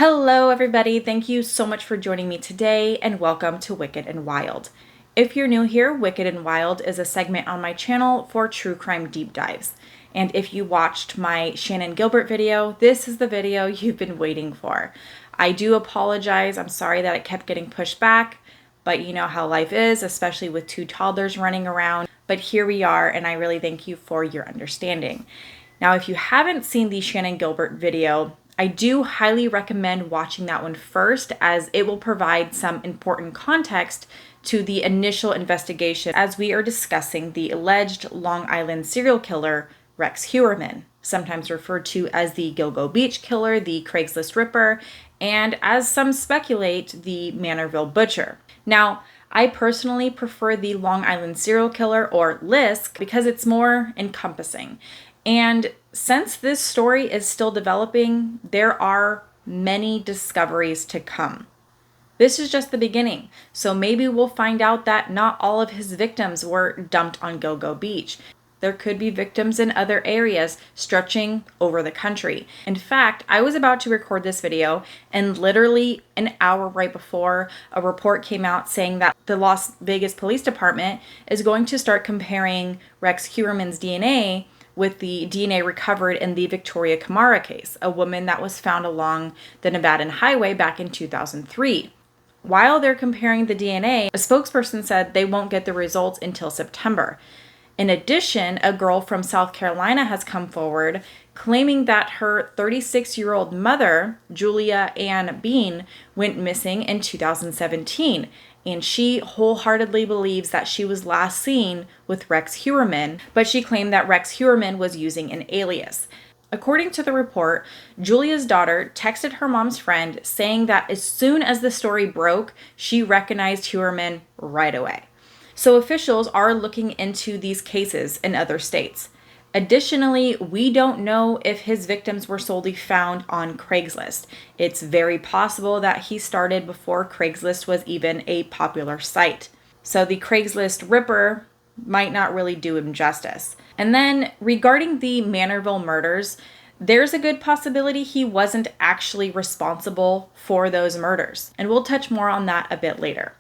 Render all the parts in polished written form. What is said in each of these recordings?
Hello, everybody. Thank you so much for joining me today, and welcome to Wicked and Wild. If you're new here, Wicked and Wild is a segment on my channel for true crime deep dives. And if you watched my Shannon Gilbert video, this is the video you've been waiting for. I do apologize. I'm sorry that it kept getting pushed back, but you know how life is, especially with two toddlers running around. But here we are, and I really thank you for your understanding. Now, if you haven't seen the Shannon Gilbert video, I do highly recommend watching that one first, as it will provide some important context to the initial investigation as we are discussing the alleged Long Island serial killer, Rex Heuermann, sometimes referred to as the Gilgo Beach killer, the Craigslist Ripper, and as some speculate, the Manorville Butcher. Now, I personally prefer the Long Island serial killer, or LISK, because it's more encompassing. And since this story is still developing, there are many discoveries to come. This is just the beginning, so maybe we'll find out that not all of his victims were dumped on Gilgo Beach. There could be victims in other areas stretching over the country. In fact, I was about to record this video, and literally an hour right before, a report came out saying that the Las Vegas Police Department is going to start comparing Rex Heuermann's DNA with the DNA recovered in the Victoria Camara case, a woman that was found along the Nevadan highway back in 2003. While they're comparing the DNA, a spokesperson said they won't get the results until September. In addition, a girl from South Carolina has come forward claiming that her 36-year-old mother, Julia Ann Bean, went missing in 2017. And she wholeheartedly believes that she was last seen with Rex Heuermann, but she claimed that Rex Heuermann was using an alias. According to the report, Julia's daughter texted her mom's friend saying that as soon as the story broke, she recognized Heuermann right away. So officials are looking into these cases in other states. Additionally, we don't know if his victims were solely found on Craigslist. It's very possible that he started before Craigslist was even a popular site. So the Craigslist Ripper might not really do him justice. And then regarding the Manorville murders, there's a good possibility he wasn't actually responsible for those murders. And we'll touch more on that a bit later.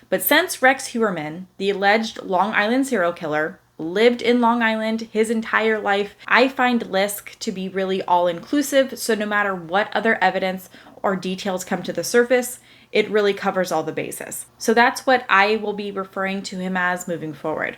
But since Rex Heuermann, the alleged Long Island serial killer, lived in Long Island his entire life, I find LISK to be really all-inclusive, so no matter what other evidence or details come to the surface, it really covers all the bases. So that's what I will be referring to him as moving forward.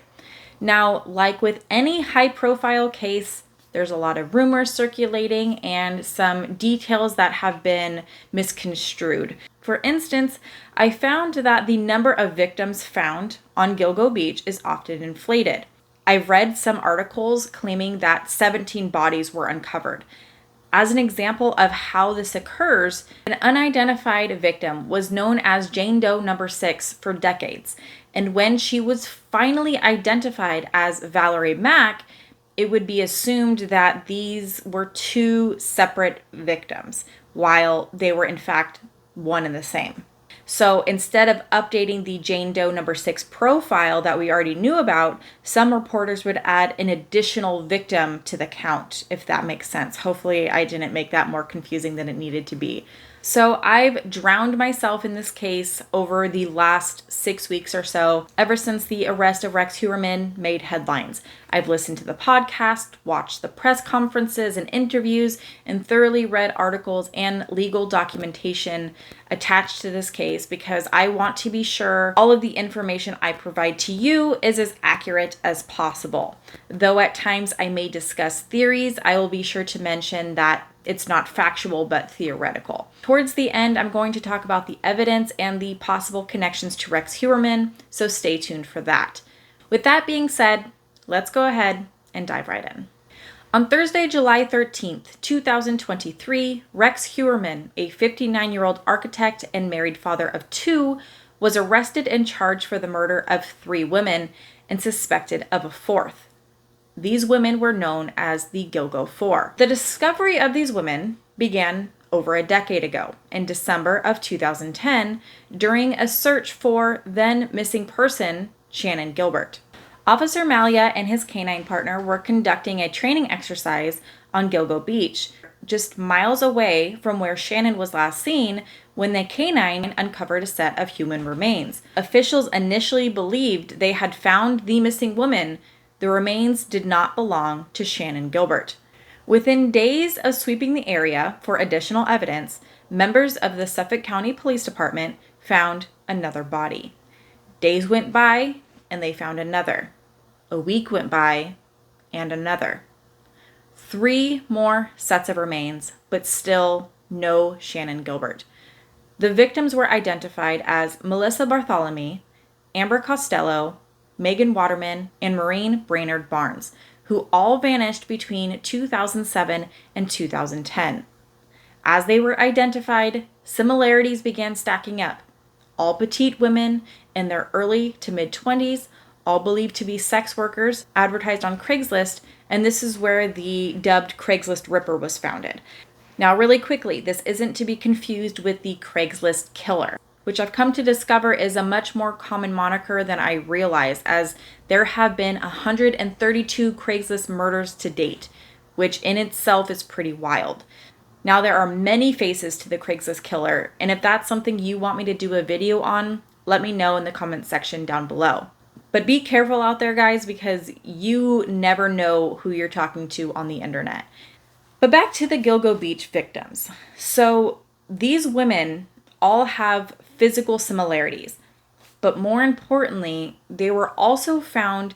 Now, like with any high-profile case, there's a lot of rumors circulating and some details that have been misconstrued. For instance, I found that the number of victims found on Gilgo Beach is often inflated. I've read some articles claiming that 17 bodies were uncovered. As an example of how this occurs, an unidentified victim was known as Jane Doe number 6 for decades. And when she was finally identified as Valerie Mack, it would be assumed that these were two separate victims, while they were in fact one and the same. So instead of updating the Jane Doe number 6 profile that we already knew about, some reporters would add an additional victim to the count, if that makes sense. Hopefully I didn't make that more confusing than it needed to be. So I've drowned myself in this case over the last 6 weeks or so, ever since the arrest of Rex Heuermann made headlines. I've listened to the podcast, watched the press conferences and interviews, and thoroughly read articles and legal documentation attached to this case because I want to be sure all of the information I provide to you is as accurate as possible. Though at times I may discuss theories, I will be sure to mention that it's not factual but theoretical. Towards the end, I'm going to talk about the evidence and the possible connections to Rex Heuermann, so stay tuned for that. With that being said, let's go ahead and dive right in. On Thursday, July 13th, 2023, Rex Heuermann, a 59-year-old architect and married father of two, was arrested and charged for the murder of 3 women and suspected of a 4th. These women were known as the Gilgo Four. The discovery of these women began over a decade ago, in December of 2010, during a search for then missing person Shannon Gilbert. Officer Malia and his canine partner were conducting a training exercise on Gilgo Beach just miles away from where Shannon was last seen when the canine uncovered a set of human remains. Officials initially believed they had found the missing woman. The remains did not belong to Shannon Gilbert. Within days of sweeping the area for additional evidence, members of the Suffolk County Police Department found another body. Days went by and they found another. A week went by and another. 3 more sets of remains, but still no Shannon Gilbert. The victims were identified as Melissa Bartholomew, Amber Costello, Megan Waterman, and Maureen Brainerd Barnes, who all vanished between 2007 and 2010. As they were identified, similarities began stacking up. All petite women in their early to mid-20s, all believed to be sex workers, advertised on Craigslist, and this is where the dubbed Craigslist Ripper was founded. Now, really quickly, this isn't to be confused with the Craigslist Killer, which I've come to discover is a much more common moniker than I realized, as there have been 132 Craigslist murders to date, which in itself is pretty wild. Now, there are many faces to the Craigslist Killer, and if that's something you want me to do a video on, let me know in the comments section down below. But be careful out there, guys, because you never know who you're talking to on the internet. But back to the Gilgo Beach victims. So these women all have physical similarities, but more importantly, they were also found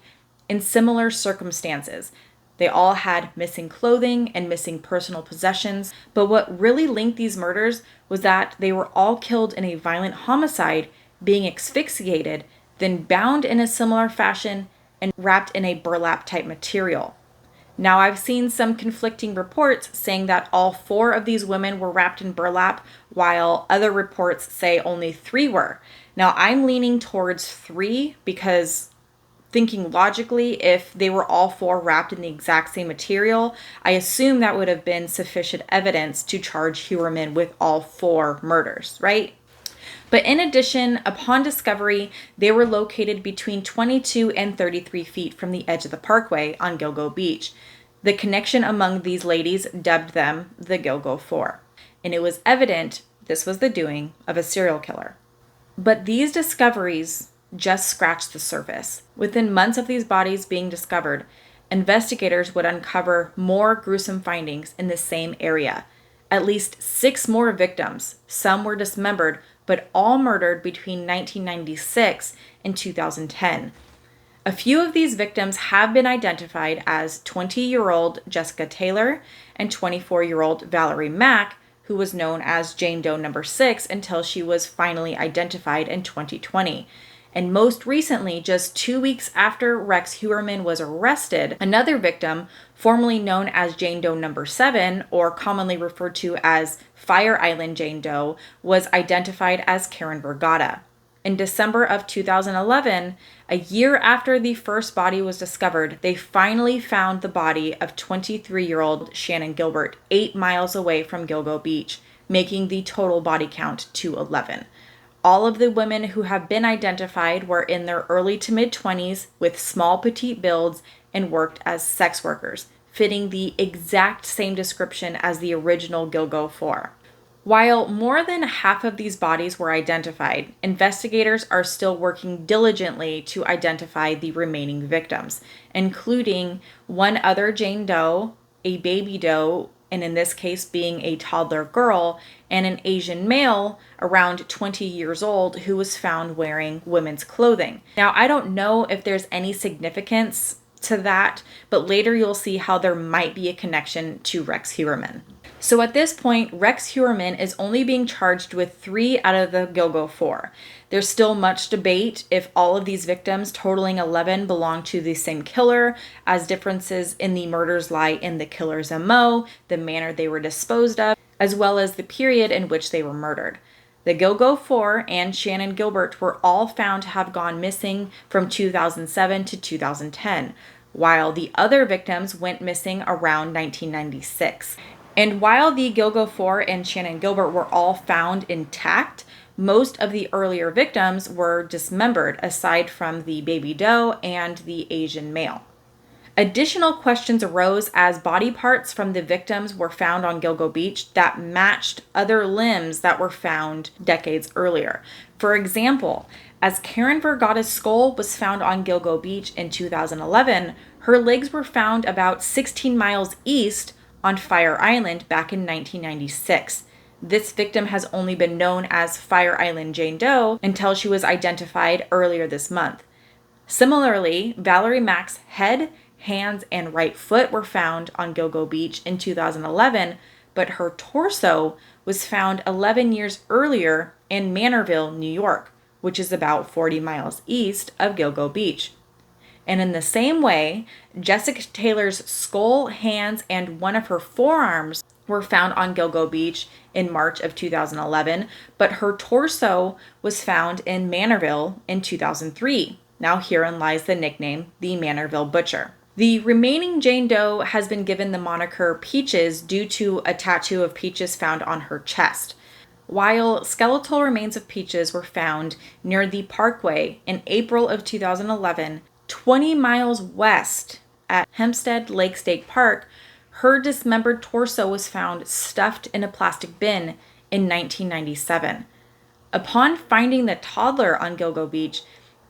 in similar circumstances. They all had missing clothing and missing personal possessions, but what really linked these murders was that they were all killed in a violent homicide, being asphyxiated, then bound in a similar fashion and wrapped in a burlap type material. Now, I've seen some conflicting reports saying that all 4 of these women were wrapped in burlap, while other reports say only 3 were. Now, I'm leaning towards 3 because, thinking logically, if they were all 4 wrapped in the exact same material, I assume that would have been sufficient evidence to charge Heuermann with all 4 murders, right? But in addition, upon discovery, they were located between 22 and 33 feet from the edge of the parkway on Gilgo Beach. The connection among these ladies dubbed them the Gilgo Four, and it was evident this was the doing of a serial killer. But these discoveries just scratched the surface. Within months of these bodies being discovered, investigators would uncover more gruesome findings in the same area. At least 6 more victims, some were dismembered, but all murdered between 1996 and 2010. A few of these victims have been identified as 20-year-old Jessica Taylor and 24-year-old Valerie Mack, who was known as Jane Doe number 6 until she was finally identified in 2020. And most recently, just 2 weeks after Rex Heuermann was arrested, another victim, formerly known as Jane Doe number 7, or commonly referred to as Fire Island Jane Doe, was identified as Karen Brigada. In December of 2011, a year after the first body was discovered, they finally found the body of 23-year-old Shannon Gilbert 8 miles away from Gilgo Beach, making the total body count to 11. All of the women who have been identified were in their early to mid-20s with small petite builds and worked as sex workers, fitting the exact same description as the original Gilgo Four. While more than half of these bodies were identified, investigators are still working diligently to identify the remaining victims, including one other Jane Doe, a baby doe, and in this case being a toddler girl, and an Asian male around 20 years old who was found wearing women's clothing. Now, I don't know if there's any significance to that, but later you'll see how there might be a connection to Rex Heuermann. So at this point, Rex Heuermann is only being charged with 3 out of the Gilgo Four. There's still much debate if all of these victims, totaling 11, belong to the same killer, as differences in the murders lie in the killer's MO, the manner they were disposed of, as well as the period in which they were murdered. The Gilgo Four and Shannon Gilbert were all found to have gone missing from 2007 to 2010, while the other victims went missing around 1996. And while the Gilgo Four and Shannon Gilbert were all found intact, most of the earlier victims were dismembered, aside from the baby doe and the Asian male. Additional questions arose as body parts from the victims were found on Gilgo Beach that matched other limbs that were found decades earlier. For example, as Karen Vergata's skull was found on Gilgo Beach in 2011, her legs were found about 16 miles east on Fire Island back in 1996. This victim has only been known as Fire Island Jane Doe until she was identified earlier this month. Similarly, Valerie Mack's head, hands, and right foot were found on Gilgo Beach in 2011, but her torso was found 11 years earlier in Manorville, New York, which is about 40 miles east of Gilgo Beach. And in the same way, Jessica Taylor's skull, hands, and one of her forearms were found on Gilgo Beach in March of 2011, but her torso was found in Manorville in 2003. Now herein lies the nickname, the Manorville Butcher. The remaining Jane Doe has been given the moniker Peaches due to a tattoo of peaches found on her chest. While skeletal remains of Peaches were found near the Parkway in April of 2011, 20 miles west at Hempstead Lake State Park, her dismembered torso was found stuffed in a plastic bin in 1997. Upon finding the toddler on Gilgo Beach,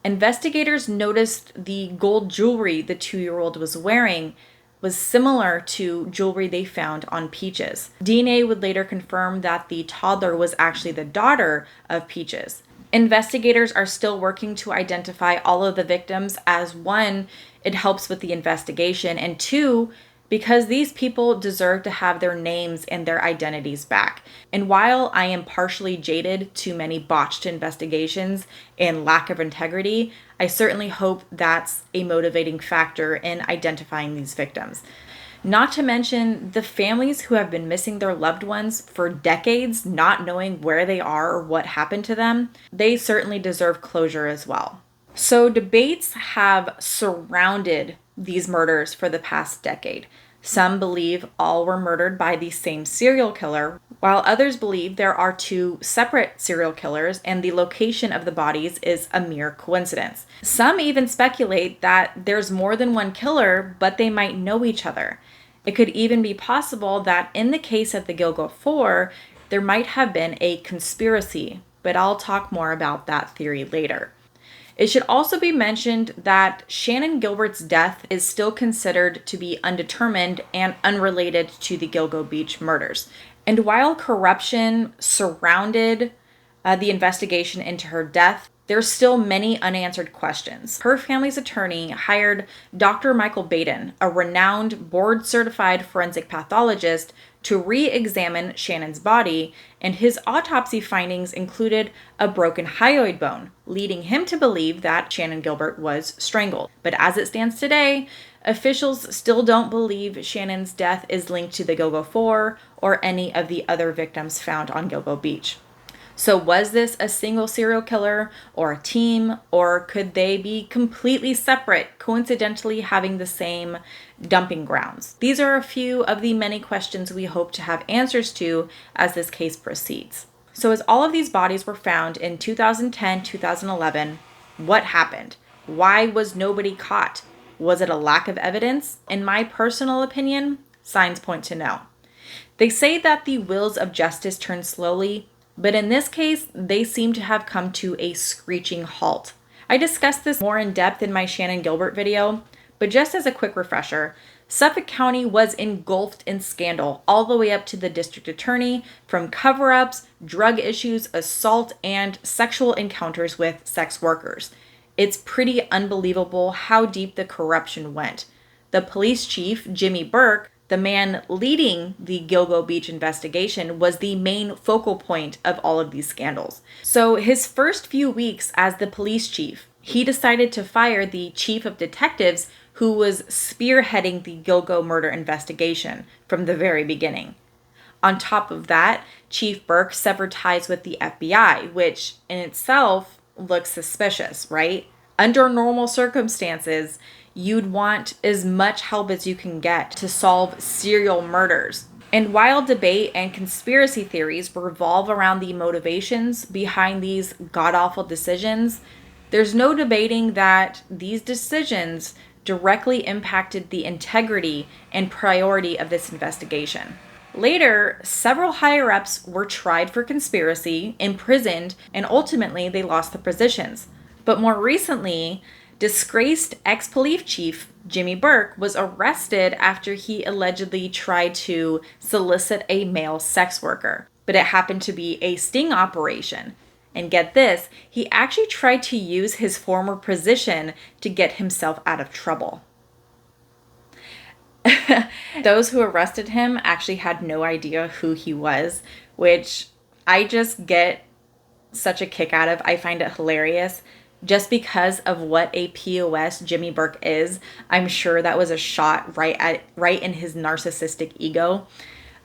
investigators noticed the gold jewelry the 2-year-old was wearing was similar to jewelry they found on Peaches. DNA would later confirm that the toddler was actually the daughter of Peaches. Investigators are still working to identify all of the victims, as one, it helps with the investigation, and two, because these people deserve to have their names and their identities back. And while I am partially jaded to many botched investigations and lack of integrity, I certainly hope that's a motivating factor in identifying these victims. Not to mention the families who have been missing their loved ones for decades, not knowing where they are or what happened to them. They certainly deserve closure as well. So debates have surrounded these murders for the past decade. Some believe all were murdered by the same serial killer, while others believe there are two separate serial killers and the location of the bodies is a mere coincidence. Some even speculate that there's more than one killer, but they might know each other. It could even be possible that in the case of the Gilgo Four, there might have been a conspiracy, but I'll talk more about that theory later. It should also be mentioned that Shannan Gilbert's death is still considered to be undetermined and unrelated to the Gilgo Beach murders. And while corruption surrounded the investigation into her death, there's still many unanswered questions. Her family's attorney hired Dr. Michael Baden, a renowned board-certified forensic pathologist, to re-examine Shannan's body, and his autopsy findings included a broken hyoid bone, leading him to believe that Shannan Gilbert was strangled. But as it stands today, officials still don't believe Shannan's death is linked to the Gilgo Four or any of the other victims found on Gilgo Beach. So was this a single serial killer or a team, or could they be completely separate, coincidentally having the same dumping grounds? These are a few of the many questions we hope to have answers to as this case proceeds. So as all of these bodies were found in 2010, 2011, what happened? Why was nobody caught? Was it a lack of evidence? In my personal opinion, signs point to no. They say that the wheels of justice turn slowly, but in this case, they seem to have come to a screeching halt. I discussed this more in depth in my Shannan Gilbert video, but just as a quick refresher, Suffolk County was engulfed in scandal all the way up to the district attorney, from cover-ups, drug issues, assault, and sexual encounters with sex workers. It's pretty unbelievable how deep the corruption went. The police chief, Jimmy Burke, the man leading the Gilgo Beach investigation, was the main focal point of all of these scandals. So his first few weeks as the police chief, he decided to fire the chief of detectives who was spearheading the Gilgo murder investigation from the very beginning. On top of that, Chief Burke severed ties with the FBI, which in itself looks suspicious, right? Under normal circumstances, you'd want as much help as you can get to solve serial murders. And while debate and conspiracy theories revolve around the motivations behind these god-awful decisions, there's no debating that these decisions directly impacted the integrity and priority of this investigation. Later, several higher-ups were tried for conspiracy, imprisoned, and ultimately they lost their positions. But more recently, disgraced ex-police chief Jimmy Burke was arrested after he allegedly tried to solicit a male sex worker. But it happened to be a sting operation. And get this, he actually tried to use his former position to get himself out of trouble. Those who arrested him actually had no idea who he was, which I just get such a kick out of. I find it hilarious. Just because of what a POS Jimmy Burke is, I'm sure that was a shot right in his narcissistic ego.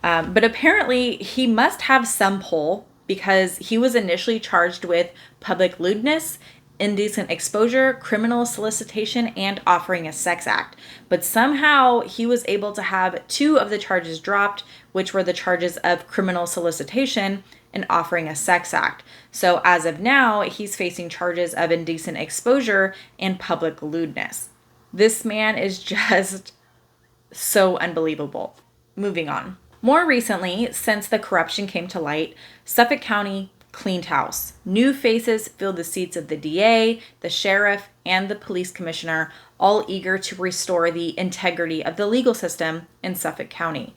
But apparently he must have some pull, because he was initially charged with public lewdness, indecent exposure, criminal solicitation, and offering a sex act. But somehow he was able to have 2 of the charges dropped, which were the charges of criminal solicitation and offering a sex act. So as of now, he's facing charges of indecent exposure and public lewdness. This man is just so unbelievable. Moving on. More recently, since the corruption came to light, Suffolk County cleaned house. New faces filled the seats of the DA, the sheriff, and the police commissioner, all eager to restore the integrity of the legal system in Suffolk County.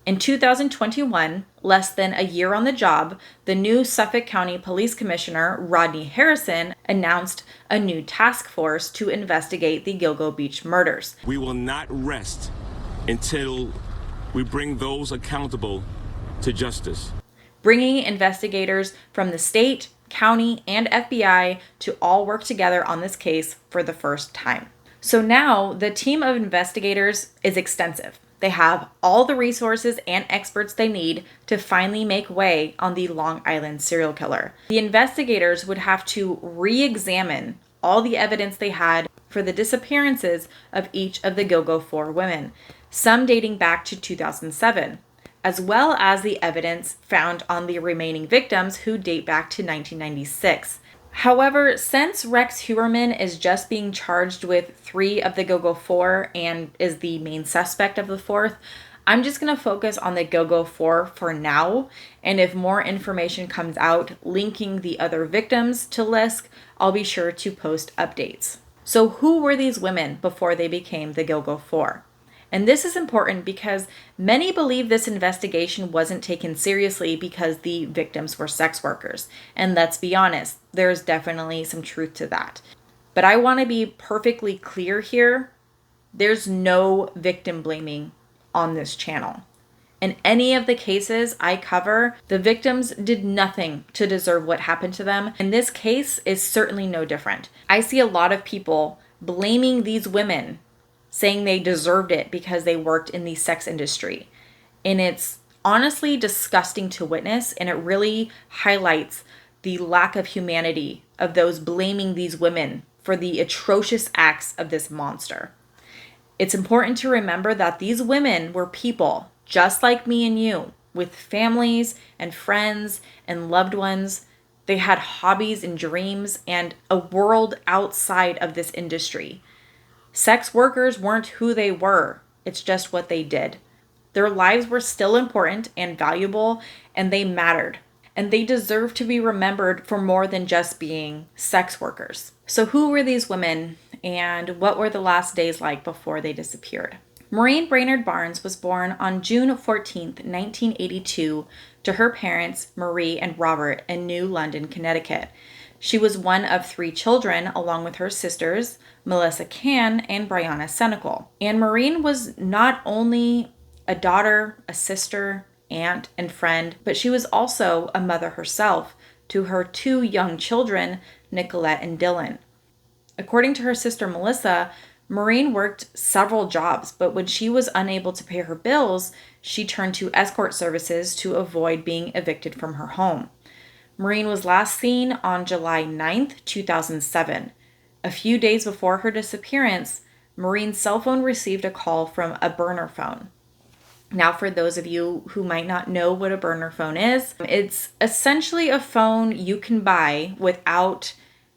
In 2021, less than a year on the job, the new Suffolk County Police Commissioner, Rodney Harrison, announced a new task force to investigate the Gilgo Beach murders. We will not rest until we bring those accountable to justice. Bringing investigators from the state, county, and FBI to all work together on this case for the first time. So now the team of investigators is extensive. They have all the resources and experts they need to finally make way on the Long Island serial killer. The investigators would have to re-examine all the evidence they had for the disappearances of each of the Gilgo 4 women, some dating back to 2007, as well as the evidence found on the remaining victims who date back to 1996. However, since Rex Heuermann is just being charged with 3 of the Gilgo 4 and is the main suspect of the 4th, I'm just going to focus on the Gilgo 4 for now, and if more information comes out linking the other victims to Lisk, I'll be sure to post updates. So who were these women before they became the Gilgo 4? And this is important because many believe this investigation wasn't taken seriously because the victims were sex workers. And let's be honest, there's definitely some truth to that. But I want to be perfectly clear here. There's no victim blaming on this channel. In any of the cases I cover, the victims did nothing to deserve what happened to them. And this case is certainly no different. I see a lot of people blaming these women, saying they deserved it because they worked in the sex industry. And it's honestly disgusting to witness, and it really highlights the lack of humanity of those blaming these women for the atrocious acts of this monster. It's important to remember that these women were people just like me and you, with families and friends and loved ones. They had hobbies and dreams and a world outside of this industry. Sex workers weren't who they were. It's just what they did. Their lives were still important and valuable, and they mattered. And they deserve to be remembered for more than just being sex workers. So who were these women, and what were the last days like before they disappeared? Maureen Brainerd Barnes was born on June 14th, 1982, to her parents, Marie and Robert, in New London, Connecticut. She was one of 3 children, along with her sisters, Melissa Cann and Brianna Senecal. And Maureen was not only a daughter, a sister, aunt, and friend, but she was also a mother herself to her 2 young children, Nicolette and Dylan. According to her sister Melissa, Maureen worked several jobs, but when she was unable to pay her bills, she turned to escort services to avoid being evicted from her home. Maureen was last seen on July 9th, 2007. A few days before her disappearance, Maureen's cell phone received a call from a burner phone. Now, for those of you who might not know what a burner phone is, it's essentially a phone you can buy without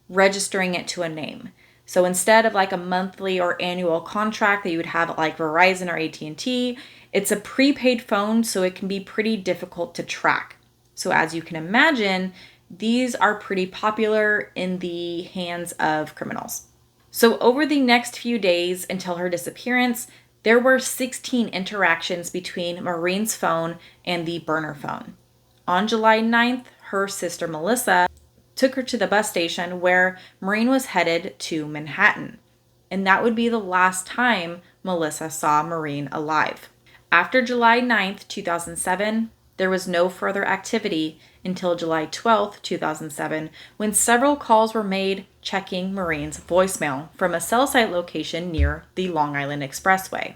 registering it to a name. So instead of like a monthly or annual contract that you would have at like Verizon or AT&T, it's a prepaid phone, so it can be pretty difficult to track. So as you can imagine, these are pretty popular in the hands of criminals. So over the next few days until her disappearance, there were 16 interactions between Maureen's phone and the burner phone. On July 9th, her sister Melissa took her to the bus station where Maureen was headed to Manhattan. And that would be the last time Melissa saw Maureen alive. After July 9th, 2007, there was no further activity until July 12th, 2007, when several calls were made checking Maureen's voicemail from a cell site location near the Long Island Expressway.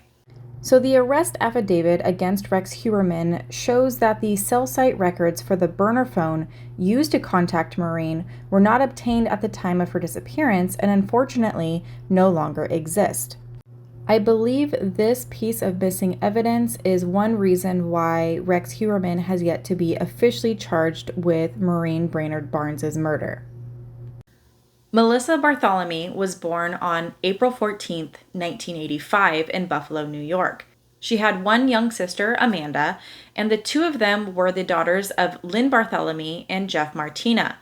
So the arrest affidavit against Rex Heuermann shows that the cell site records for the burner phone used to contact Maureen were not obtained at the time of her disappearance and unfortunately no longer exist. I believe this piece of missing evidence is one reason why Rex Heuermann has yet to be officially charged with Maureen Brainerd Barnes' murder. Melissa Bartholomew was born on April 14, 1985 in Buffalo, New York. She had one young sister, Amanda, and the two of them were the daughters of Lynn Bartholomew and Jeff Martina.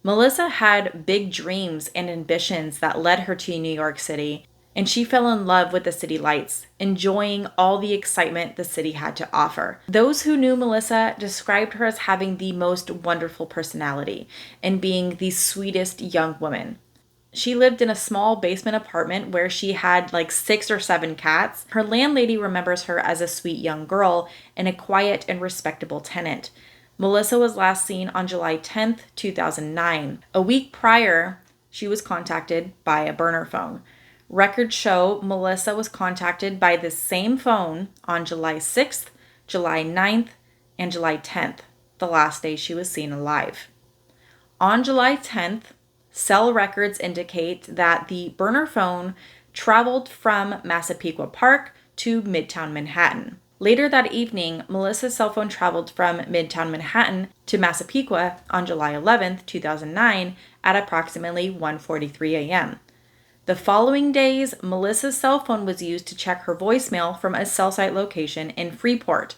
Melissa had big dreams and ambitions that led her to New York City, and she fell in love with the city lights, enjoying all the excitement the city had to offer. Those who knew Melissa described her as having the most wonderful personality and being the sweetest young woman. She lived in a small basement apartment where she had like 6 or 7 cats. Her landlady remembers her as a sweet young girl and a quiet and respectable tenant. Melissa was last seen on July 10th, 2009. A week prior, she was contacted by a burner phone. Records show Melissa was contacted by the same phone on July 6th, July 9th, and July 10th, the last day she was seen alive. On July 10th, cell records indicate that the burner phone traveled from Massapequa Park to Midtown Manhattan. Later that evening, Melissa's cell phone traveled from Midtown Manhattan to Massapequa on July 11th, 2009 at approximately 1:43 a.m. The following days, Melissa's cell phone was used to check her voicemail from a cell site location in Freeport.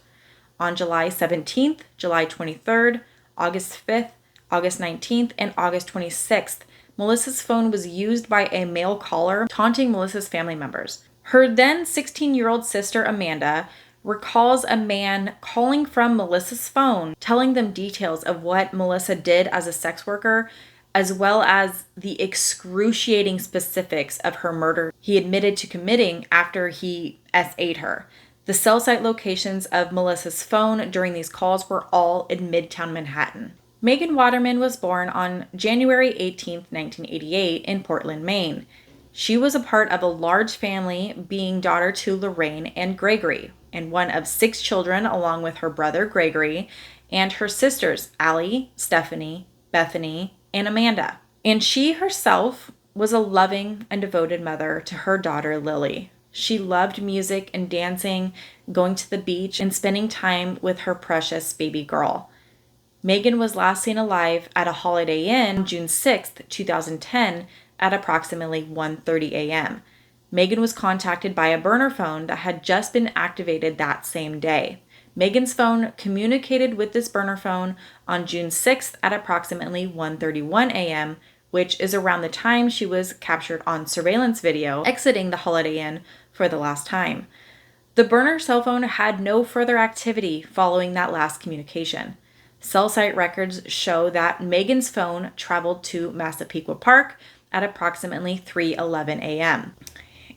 On July 17th, July 23rd, August 5th, August 19th, and August 26th, Melissa's phone was used by a male caller taunting Melissa's family members. Her then 16-year-old sister, Amanda, recalls a man calling from Melissa's phone, telling them details of what Melissa did as a sex worker, as well as the excruciating specifics of her murder he admitted to committing after he SA'd her. The cell site locations of Melissa's phone during these calls were all in Midtown Manhattan. Megan Waterman was born on January 18, 1988 in Portland, Maine. She was a part of a large family, being daughter to Lorraine and Gregory, and one of 6 children along with her brother Gregory and her sisters Allie, Stephanie, Bethany, and Amanda. And she herself was a loving and devoted mother to her daughter Lily. She loved music and dancing, going to the beach, and spending time with her precious baby girl. Megan was last seen alive at a Holiday Inn on June 6, 2010 at approximately 1:30 a.m. Megan was contacted by a burner phone that had just been activated that same day. Megan's phone communicated with this burner phone on June 6th at approximately 1:31 a.m., which is around the time she was captured on surveillance video exiting the Holiday Inn for the last time. The burner cell phone had no further activity following that last communication. Cell site records show that Megan's phone traveled to Massapequa Park at approximately 3:11 a.m.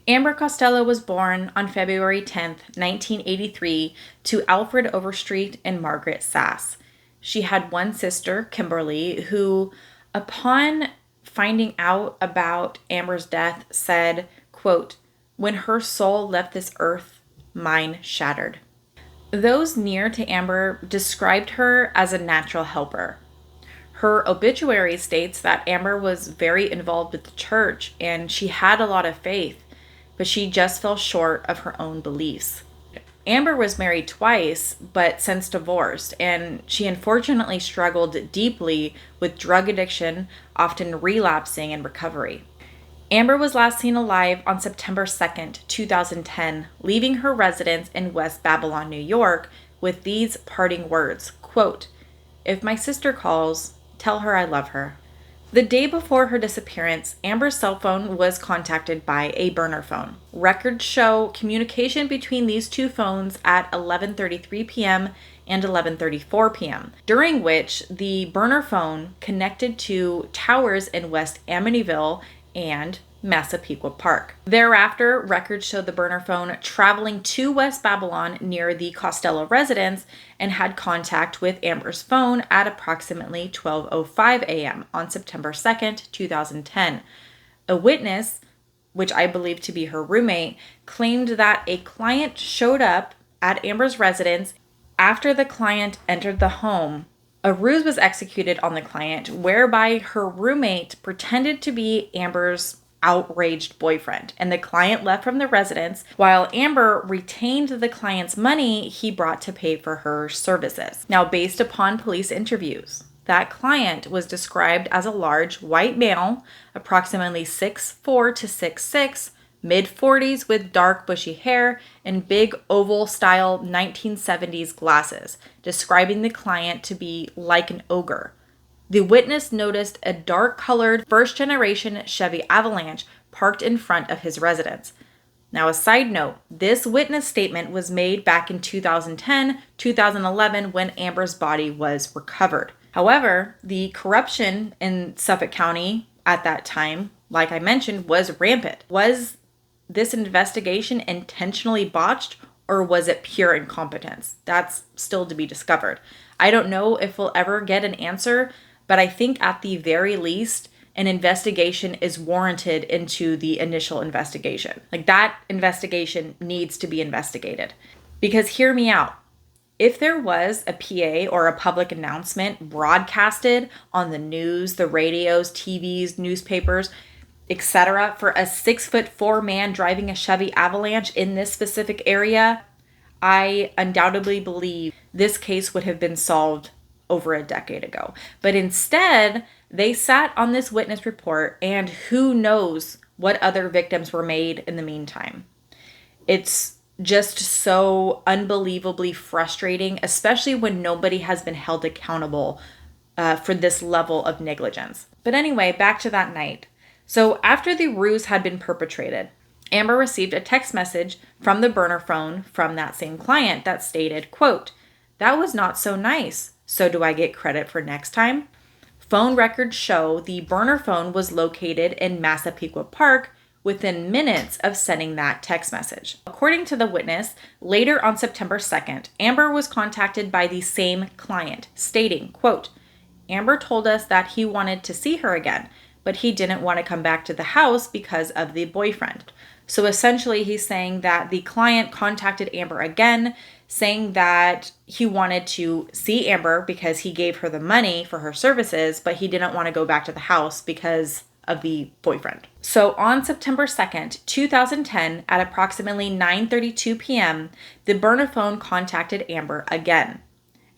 Amber Costello was born on February 10, 1983, to Alfred Overstreet and Margaret Sass. She had one sister, Kimberly, who, upon finding out about Amber's death, said, quote, "When her soul left this earth, mine shattered." Those near to Amber described her as a natural helper. Her obituary states that Amber was very involved with the church and she had a lot of faith, but she just fell short of her own beliefs. Amber was married twice, but since divorced, and she unfortunately struggled deeply with drug addiction, often relapsing in recovery. Amber was last seen alive on September 2nd, 2010, leaving her residence in West Babylon, New York, with these parting words, quote, "If my sister calls, tell her I love her." The day before her disappearance, Amber's cell phone was contacted by a burner phone. Records show communication between these two phones at 11:33 p.m. and 11:34 p.m., during which the burner phone connected to towers in West Amityville and Massapequa Park. Thereafter, records show the burner phone traveling to West Babylon near the Costello residence and had contact with Amber's phone at approximately 12:05 a.m. on September 2nd, 2010. A witness, which I believe to be her roommate, claimed that a client showed up at Amber's residence after the client entered the home. A ruse was executed on the client whereby her roommate pretended to be Amber's outraged boyfriend, and the client left from the residence while Amber retained the client's money he brought to pay for her services. Now, based upon police interviews, that client was described as a large white male, approximately 6'4" to 6'6", mid-40s with dark bushy hair and big oval-style 1970s glasses, describing the client to be like an ogre. The witness noticed a dark-colored first-generation Chevy Avalanche parked in front of his residence. Now, a side note, this witness statement was made back in 2010, 2011 when Amber's body was recovered. However, the corruption in Suffolk County at that time, like I mentioned, was rampant. Was this investigation intentionally botched, or was it pure incompetence? That's still to be discovered. I don't know if we'll ever get an answer, but I think at the very least, an investigation is warranted into the initial investigation. Like, that investigation needs to be investigated. Because hear me out. If there was a PA or a public announcement broadcasted on the news, the radios, TVs, newspapers, etc., for a 6'4" man driving a Chevy Avalanche in this specific area, I undoubtedly believe this case would have been solved over a decade ago. But instead, they sat on this witness report, and who knows what other victims were made in the meantime. It's just so unbelievably frustrating, especially when nobody has been held accountable for this level of negligence. But anyway, back to that night. So after the ruse had been perpetrated, Amber received a text message from the burner phone from that same client that stated, quote, "That was not so nice. So do I get credit for next time?" Phone records show the burner phone was located in Massapequa Park within minutes of sending that text message. According to the witness, later on September 2nd, Amber was contacted by the same client, stating, quote, "Amber told us that he wanted to see her again, but he didn't want to come back to the house because of the boyfriend." So essentially, he's saying that the client contacted Amber again, saying that he wanted to see Amber because he gave her the money for her services, but he didn't want to go back to the house because of the boyfriend. So on September 2nd, 2010, at approximately 9:32 p.m., the burner phone contacted Amber again.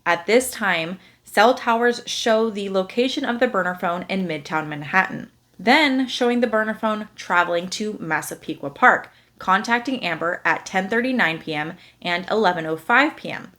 At this time, cell towers show the location of the burner phone in Midtown Manhattan, then showing the burner phone traveling to Massapequa Park, contacting Amber at 10:39 p.m. and 11:05 p.m.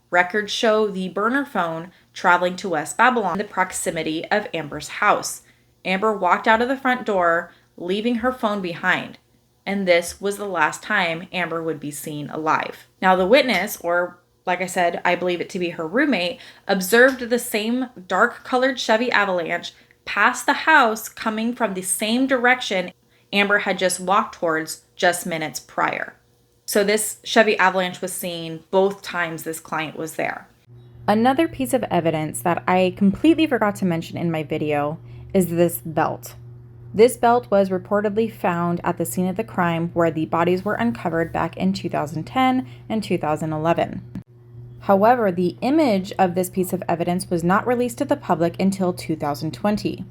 Records show the burner phone traveling to West Babylon in the proximity of Amber's house. Amber walked out of the front door, leaving her phone behind, and this was the last time Amber would be seen alive. Now, the witness, or like I said, I believe it to be her roommate, observed the same dark-colored Chevy Avalanche pass the house coming from the same direction Amber had just walked towards just minutes prior. So this Chevy Avalanche was seen both times this client was there. Another piece of evidence that I completely forgot to mention in my video is this belt. This belt was reportedly found at the scene of the crime where the bodies were uncovered back in 2010 and 2011. However, the image of this piece of evidence was not released to the public until 2020.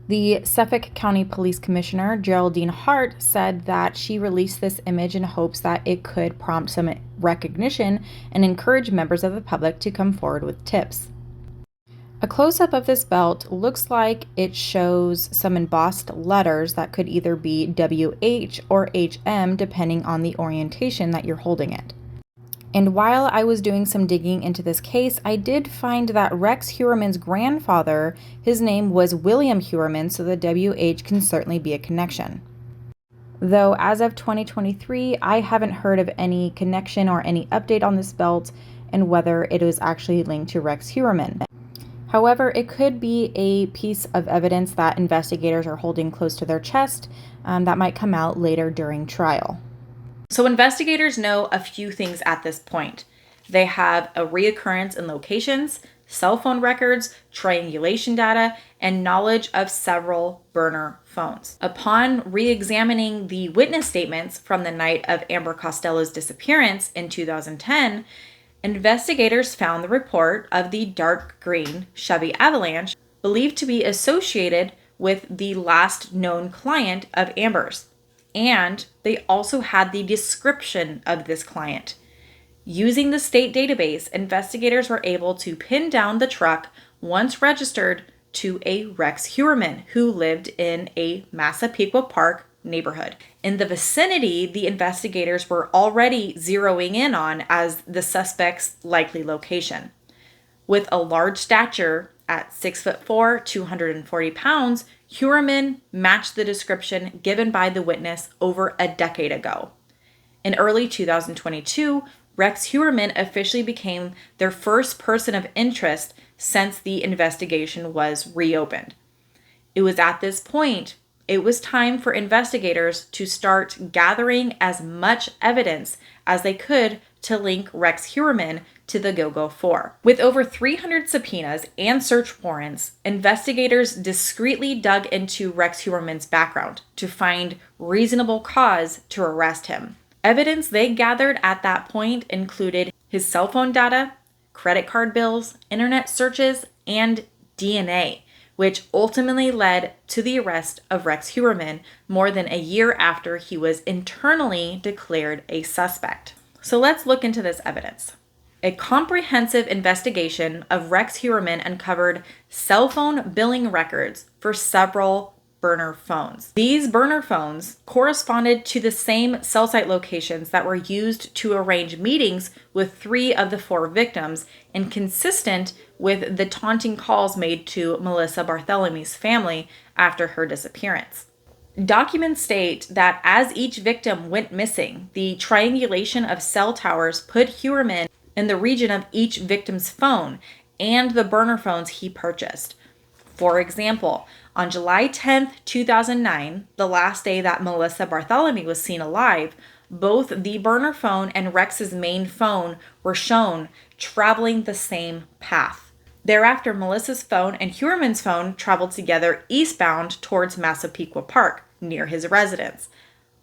The Suffolk County Police Commissioner, Geraldine Hart, said that she released this image in hopes that it could prompt some recognition and encourage members of the public to come forward with tips. A close-up of this belt looks like it shows some embossed letters that could either be WH or HM depending on the orientation that you're holding it. And while I was doing some digging into this case, I did find that Rex Heuermann's grandfather, his name was William Heuermann, so the WH can certainly be a connection. Though as of 2023, I haven't heard of any connection or any update on this belt and whether it was actually linked to Rex Heuermann. However, it could be a piece of evidence that investigators are holding close to their chest that might come out later during trial. So investigators know a few things at this point. They have a reoccurrence in locations, cell phone records, triangulation data, and knowledge of several burner phones. Upon re-examining the witness statements from the night of Amber Costello's disappearance in 2010, investigators found the report of the dark green Chevy Avalanche believed to be associated with the last known client of Amber's. And they also had the description of this client. Using the state database, investigators were able to pin down the truck once registered to a Rex Heuermann who lived in a Massapequa Park neighborhood. In the vicinity, the investigators were already zeroing in on as the suspect's likely location. With a large stature at 6'4", 240 pounds, Heuermann matched the description given by the witness over a decade ago. In early 2022, Rex Heuermann officially became their first person of interest since the investigation was reopened. It was at this point, it was time for investigators to start gathering as much evidence as they could to link Rex Heuermann to the Gilgo 4. With over 300 subpoenas and search warrants, investigators discreetly dug into Rex Heuermann's background to find reasonable cause to arrest him. Evidence they gathered at that point included his cell phone data, credit card bills, internet searches, and DNA, which ultimately led to the arrest of Rex Heuermann more than a year after he was internally declared a suspect. So let's look into this evidence. A comprehensive investigation of Rex Heuermann uncovered cell phone billing records for several burner phones. These burner phones corresponded to the same cell site locations that were used to arrange meetings with 3 of the 4 victims and consistent with the taunting calls made to Melissa Barthelomy's family after her disappearance. Documents state that as each victim went missing, the triangulation of cell towers put Heuermann in the region of each victim's phone and the burner phones he purchased. For example, on July 10th, 2009, the last day that Melissa Bartholomew was seen alive, both the burner phone and Rex's main phone were shown traveling the same path. Thereafter, Melissa's phone and Heuermann's phone traveled together eastbound towards Massapequa Park, near his residence.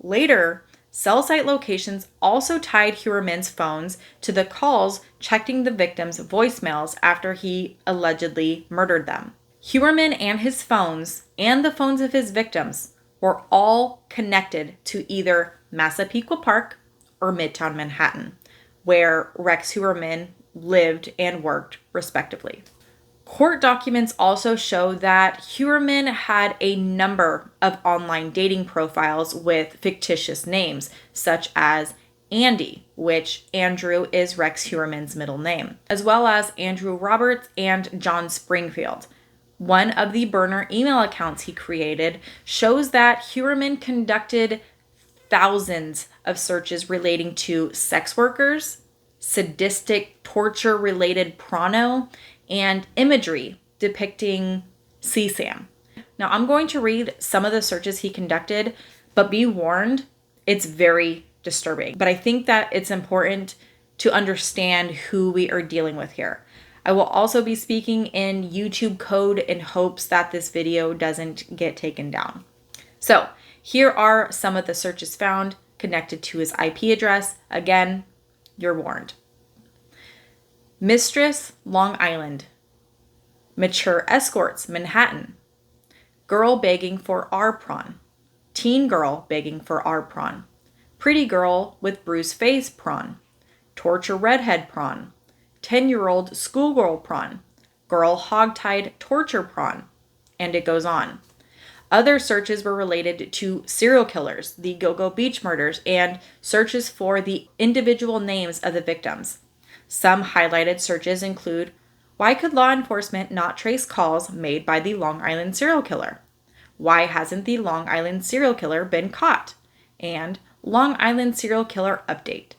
Later, cell site locations also tied Heuermann's phones to the calls checking the victims' voicemails after he allegedly murdered them. Heuermann and his phones, and the phones of his victims, were all connected to either Massapequa Park or Midtown Manhattan, where Rex Heuermann lived and worked, respectively. Court documents also show that Heuermann had a number of online dating profiles with fictitious names, such as Andy, which Andrew is Rex Heuermann's middle name, as well as Andrew Roberts and John Springfield. One of the burner email accounts he created shows that Heuermann conducted thousands of searches relating to sex workers, sadistic torture-related porno, and imagery depicting CSAM. Now, I'm going to read some of the searches he conducted, but be warned, it's very disturbing. But I think that it's important to understand who we are dealing with here. I will also be speaking in YouTube code in hopes that this video doesn't get taken down. So here are some of the searches found connected to his IP address. Again, you're warned. Mistress, Long Island. Mature escorts, Manhattan. Girl begging for R prawn. Teen girl begging for R prawn. Pretty girl with bruised face prawn. Torture redhead prawn. 10-year-old schoolgirl prawn. girl hogtied torture porn, and it goes on. Other searches were related to serial killers, the Gilgo Beach murders, and searches for the individual names of the victims. Some highlighted searches include, why could law enforcement not trace calls made by the Long Island serial killer? Why hasn't the Long Island serial killer been caught? And Long Island serial killer update.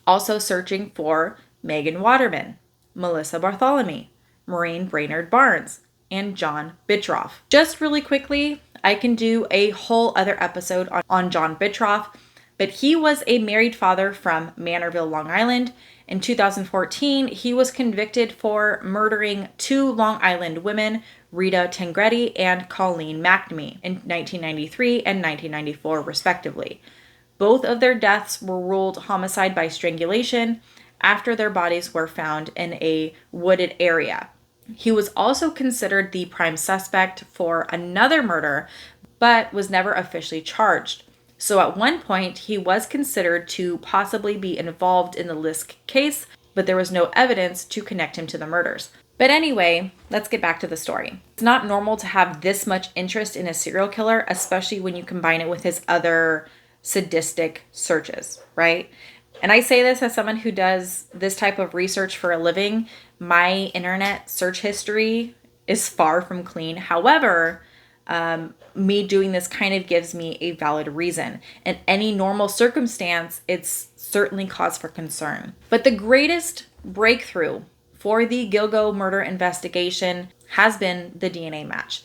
Also searching for Megan Waterman, Melissa Bartholomew, Maureen Brainerd Barnes, and John Bittroff. Just really quickly, I can do a whole other episode on John Bittroff, but he was a married father from Manorville, Long Island. In 2014, he was convicted for murdering 2 Long Island women, Rita Tangretti and Colleen McNamee, in 1993 and 1994, respectively. Both of their deaths were ruled homicide by strangulation after their bodies were found in a wooded area. He was also considered the prime suspect for another murder, but was never officially charged. So at one point, he was considered to possibly be involved in the Lisk case, but there was no evidence to connect him to the murders. But anyway, let's get back to the story. It's not normal to have this much interest in a serial killer, especially when you combine it with his other sadistic searches, right? And I say this as someone who does this type of research for a living. My internet search history is far from clean. However, me doing this kind of gives me a valid reason. In any normal circumstance, it's certainly cause for concern. But the greatest breakthrough for the Gilgo murder investigation has been the DNA match.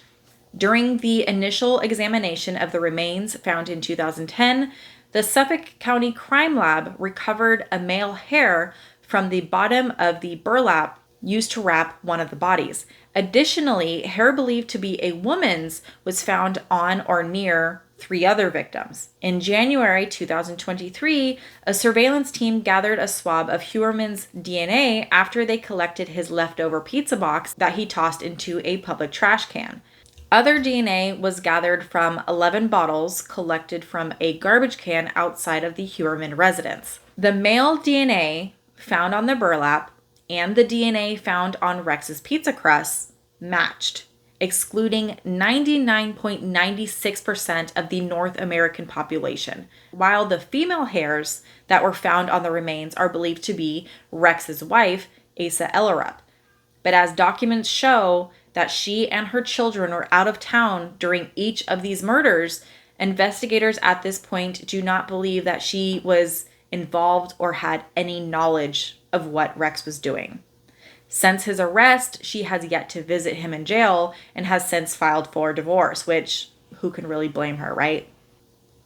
During the initial examination of the remains found in 2010, the Suffolk County Crime Lab recovered a male hair from the bottom of the burlap used to wrap one of the bodies. Additionally, hair believed to be a woman's was found on or near 3 other victims. In January 2023, a surveillance team gathered a swab of Heuermann's DNA after they collected his leftover pizza box that he tossed into a public trash can. Other DNA was gathered from 11 bottles collected from a garbage can outside of the Heuermann residence. The male DNA found on the burlap and the DNA found on Rex's pizza crust matched, excluding 99.96% of the North American population, while the female hairs that were found on the remains are believed to be Rex's wife, Asa Ellerup. But as documents show that she and her children were out of town during each of these murders, investigators at this point do not believe that she was involved or had any knowledge of what Rex was doing. Since his arrest, she has yet to visit him in jail and has since filed for divorce, which who can really blame her, right?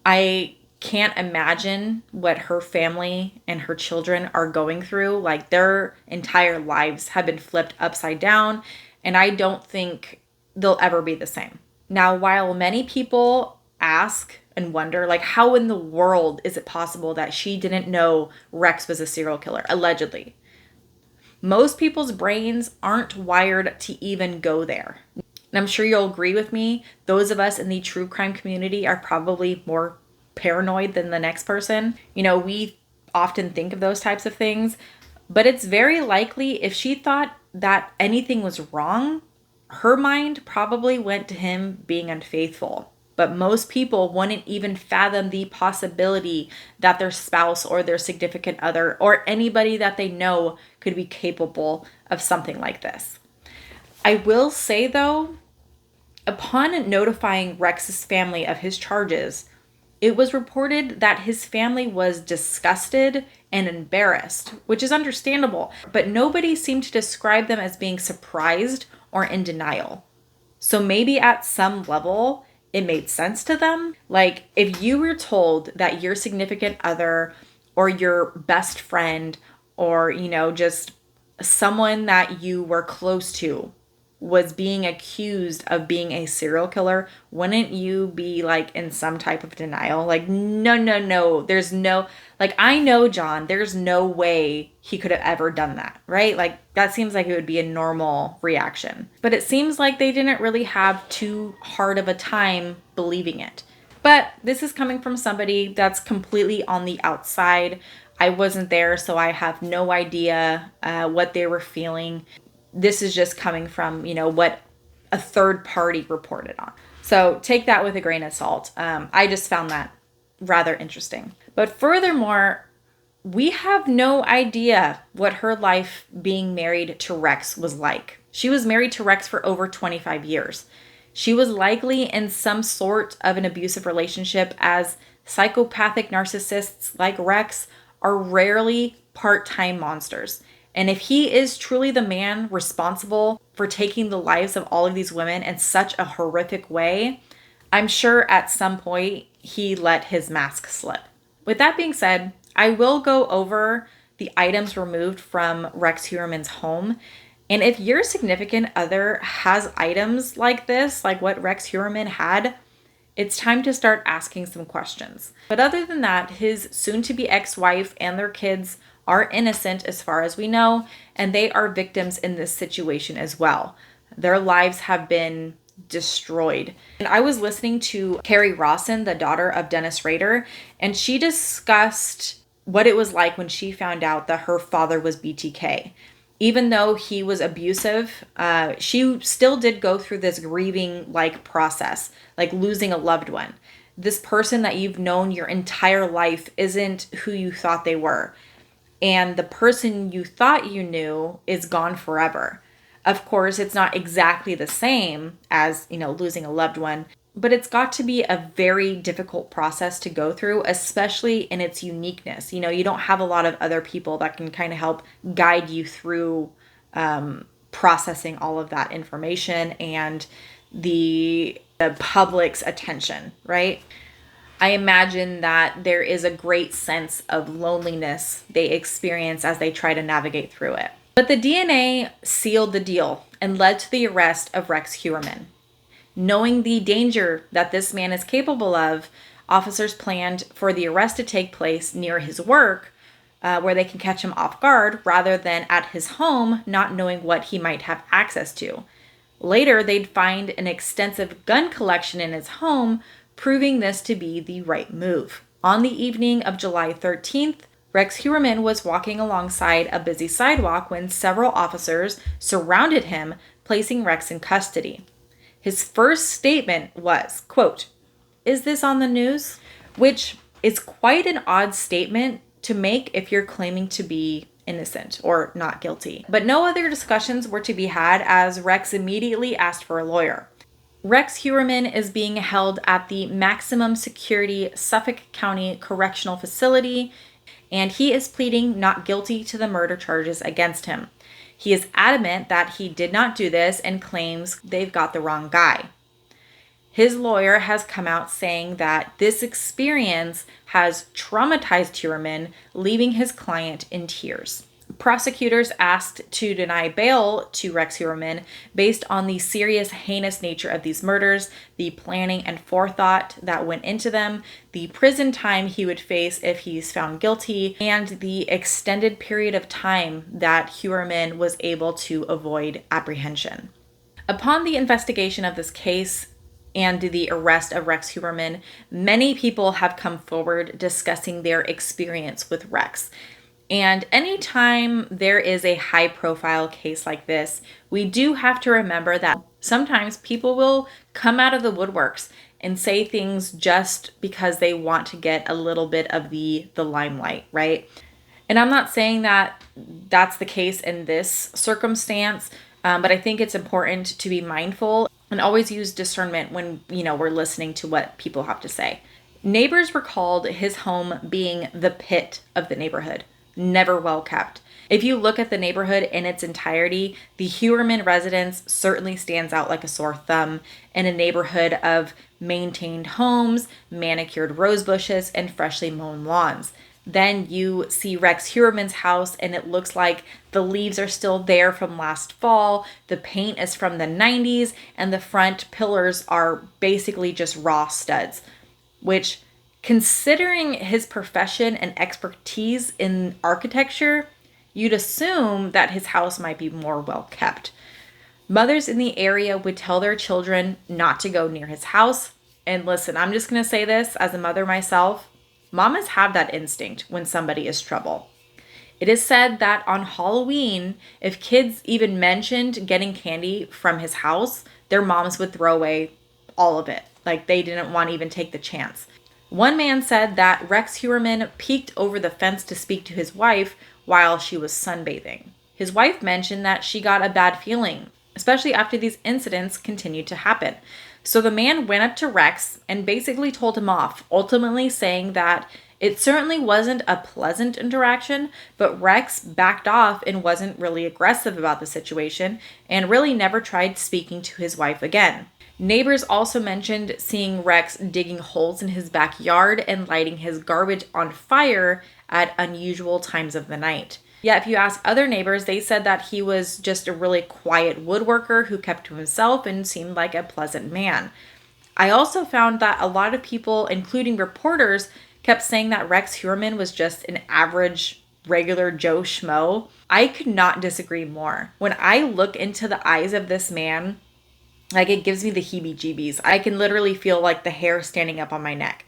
I can't imagine what her family and her children are going through. Like, their entire lives have been flipped upside down, and I don't think they'll ever be the same. Now, while many people ask and wonder, like, how in the world is it possible that she didn't know Rex was a serial killer, allegedly? Most people's brains aren't wired to even go there. And I'm sure you'll agree with me, those of us in the true crime community are probably more paranoid than the next person. You know, we often think of those types of things, but it's very likely if she thought that anything was wrong, her mind probably went to him being unfaithful. But most people wouldn't even fathom the possibility that their spouse or their significant other or anybody that they know could be capable of something like this. I will say though, upon notifying Rex's family of his charges, it was reported that his family was disgusted and embarrassed, which is understandable, but nobody seemed to describe them as being surprised or in denial. So maybe at some level, it made sense to them. Like, if you were told that your significant other or your best friend or, you know, just someone that you were close to was being accused of being a serial killer, wouldn't you be like in some type of denial? Like, no, there's no, like, I know John, there's no way he could have ever done that, right? Like, that seems like it would be a normal reaction. But it seems like they didn't really have too hard of a time believing it. But this is coming from somebody that's completely on the outside. I wasn't there, so I have no idea what they were feeling. this is just coming from, what a third party reported on. So take that with a grain of salt. I just found that rather interesting. But furthermore, we have no idea what her life being married to Rex was like. She was married to Rex for over 25 years. She was likely in some sort of an abusive relationship, as psychopathic narcissists like Rex are rarely part-time monsters. And if he is truly the man responsible for taking the lives of all of these women in such a horrific way, I'm sure at some point he let his mask slip. With that being said, I will go over the items removed from Rex Heuermann's home. And if your significant other has items like this, like what Rex Heuermann had, it's time to start asking some questions. But other than that, his soon-to-be ex-wife and their kids are innocent as far as we know, and they are victims in this situation as well. Their lives have been destroyed. And I was listening to Carrie Rawson, the daughter of Dennis Rader, and she discussed what it was like when she found out that her father was BTK. Even though he was abusive, she still did go through this grieving-like process, like losing a loved one. This person that you've known your entire life isn't who you thought they were. And the person you thought you knew is gone forever. Of course, it's not exactly the same as, losing a loved one, but it's got to be a very difficult process to go through, especially in its uniqueness. You don't have a lot of other people that can kind of help guide you through processing all of that information and the public's attention, right? I imagine that there is a great sense of loneliness they experience as they try to navigate through it. But the DNA sealed the deal and led to the arrest of Rex Heuermann. Knowing the danger that this man is capable of, officers planned for the arrest to take place near his work, where they can catch him off guard, rather than at his home, not knowing what he might have access to. Later, they'd find an extensive gun collection in his home, proving this to be the right move. On the evening of July 13th, Rex Heuermann was walking alongside a busy sidewalk when several officers surrounded him, placing Rex in custody. His first statement was, quote, "Is this on the news?" Which is quite an odd statement to make if you're claiming to be innocent or not guilty. But no other discussions were to be had, as Rex immediately asked for a lawyer. Rex Heuermann is being held at the maximum security Suffolk County Correctional Facility, and he is pleading not guilty to the murder charges against him. He is adamant that he did not do this and claims they've got the wrong guy. His lawyer has come out saying that this experience has traumatized Heuermann, leaving his client in tears. Prosecutors asked to deny bail to Rex Heuermann based on the serious, heinous nature of these murders, the planning and forethought that went into them, the prison time he would face if he's found guilty, and the extended period of time that Heuermann was able to avoid apprehension. Upon the investigation of this case and the arrest of Rex Heuermann, many people have come forward discussing their experience with Rex. And anytime there is a high-profile case like this, we do have to remember that sometimes people will come out of the woodworks and say things just because they want to get a little bit of the limelight, right? And I'm not saying that that's the case in this circumstance, but I think it's important to be mindful and always use discernment when, we're listening to what people have to say. Neighbors recalled his home being the pit of the neighborhood. Never well kept. If you look at the neighborhood in its entirety, the Heuermann residence certainly stands out like a sore thumb in a neighborhood of maintained homes, manicured rose bushes, and freshly mown lawns. Then you see Rex Heuermann's house and it looks like the leaves are still there from last fall, the paint is from the 90s, and the front pillars are basically just raw studs, which, considering his profession and expertise in architecture, you'd assume that his house might be more well kept. Mothers in the area would tell their children not to go near his house. And listen, I'm just going to say this as a mother myself. Mamas have that instinct when somebody is trouble. It is said that on Halloween, if kids even mentioned getting candy from his house, their moms would throw away all of it. Like they didn't want to even take the chance. One man said that Rex Heuermann peeked over the fence to speak to his wife while she was sunbathing. His wife mentioned that she got a bad feeling, especially after these incidents continued to happen. So the man went up to Rex and basically told him off, ultimately saying that it certainly wasn't a pleasant interaction, but Rex backed off and wasn't really aggressive about the situation and really never tried speaking to his wife again. Neighbors also mentioned seeing Rex digging holes in his backyard and lighting his garbage on fire at unusual times of the night. Yeah, if you ask other neighbors, they said that he was just a really quiet woodworker who kept to himself and seemed like a pleasant man. I also found that a lot of people, including reporters, kept saying that Rex Heuermann was just an average, regular Joe Schmo. I could not disagree more. When I look into the eyes of this man, like it gives me the heebie-jeebies. I can literally feel like the hair standing up on my neck.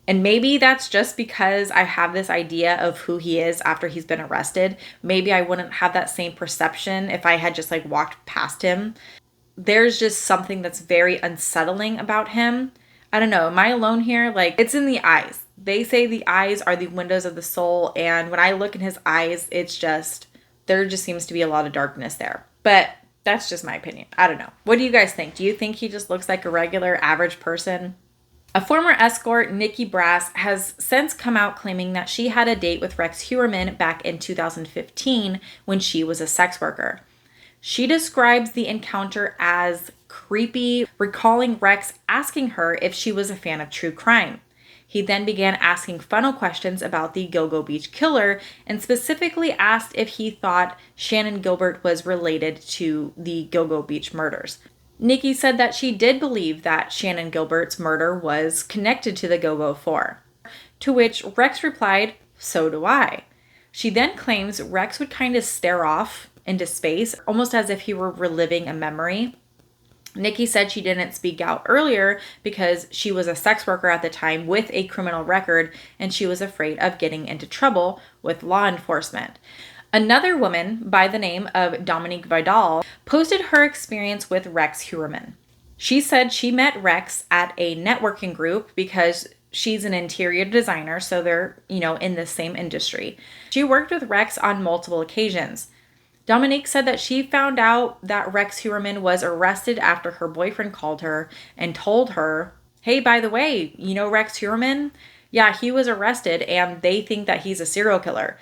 And maybe that's just because I have this idea of who he is after he's been arrested. Maybe I wouldn't have that same perception if I had just like walked past him. There's just something that's very unsettling about him. I don't know. Am I alone here? Like, it's in the eyes. They say the eyes are the windows of the soul. And when I look in his eyes, it's just, there just seems to be a lot of darkness there. But that's just my opinion. I don't know. What do you guys think? Do you think he just looks like a regular average person? A former escort, Nikki Brass, has since come out claiming that she had a date with Rex Heuermann back in 2015 when she was a sex worker. She describes the encounter as creepy, recalling Rex asking her if she was a fan of true crime. He then began asking funnel questions about the Gilgo Beach killer and specifically asked if he thought Shannan Gilbert was related to the Gilgo Beach murders. Nikki said that she did believe that Shannan Gilbert's murder was connected to the Go-Go 4, to which Rex replied, "So do I." She then claims Rex would kind of stare off into space, almost as if he were reliving a memory. Nikki said she didn't speak out earlier because she was a sex worker at the time with a criminal record and she was afraid of getting into trouble with law enforcement. Another woman by the name of Dominique Vidal posted her experience with Rex Heuermann. She said she met Rex at a networking group because she's an interior designer, so they're, in the same industry. She worked with Rex on multiple occasions. Dominique said that she found out that Rex Heuermann was arrested after her boyfriend called her and told her, "Hey, by the way, Rex Heuermann? Yeah, he was arrested and they think that he's a serial killer."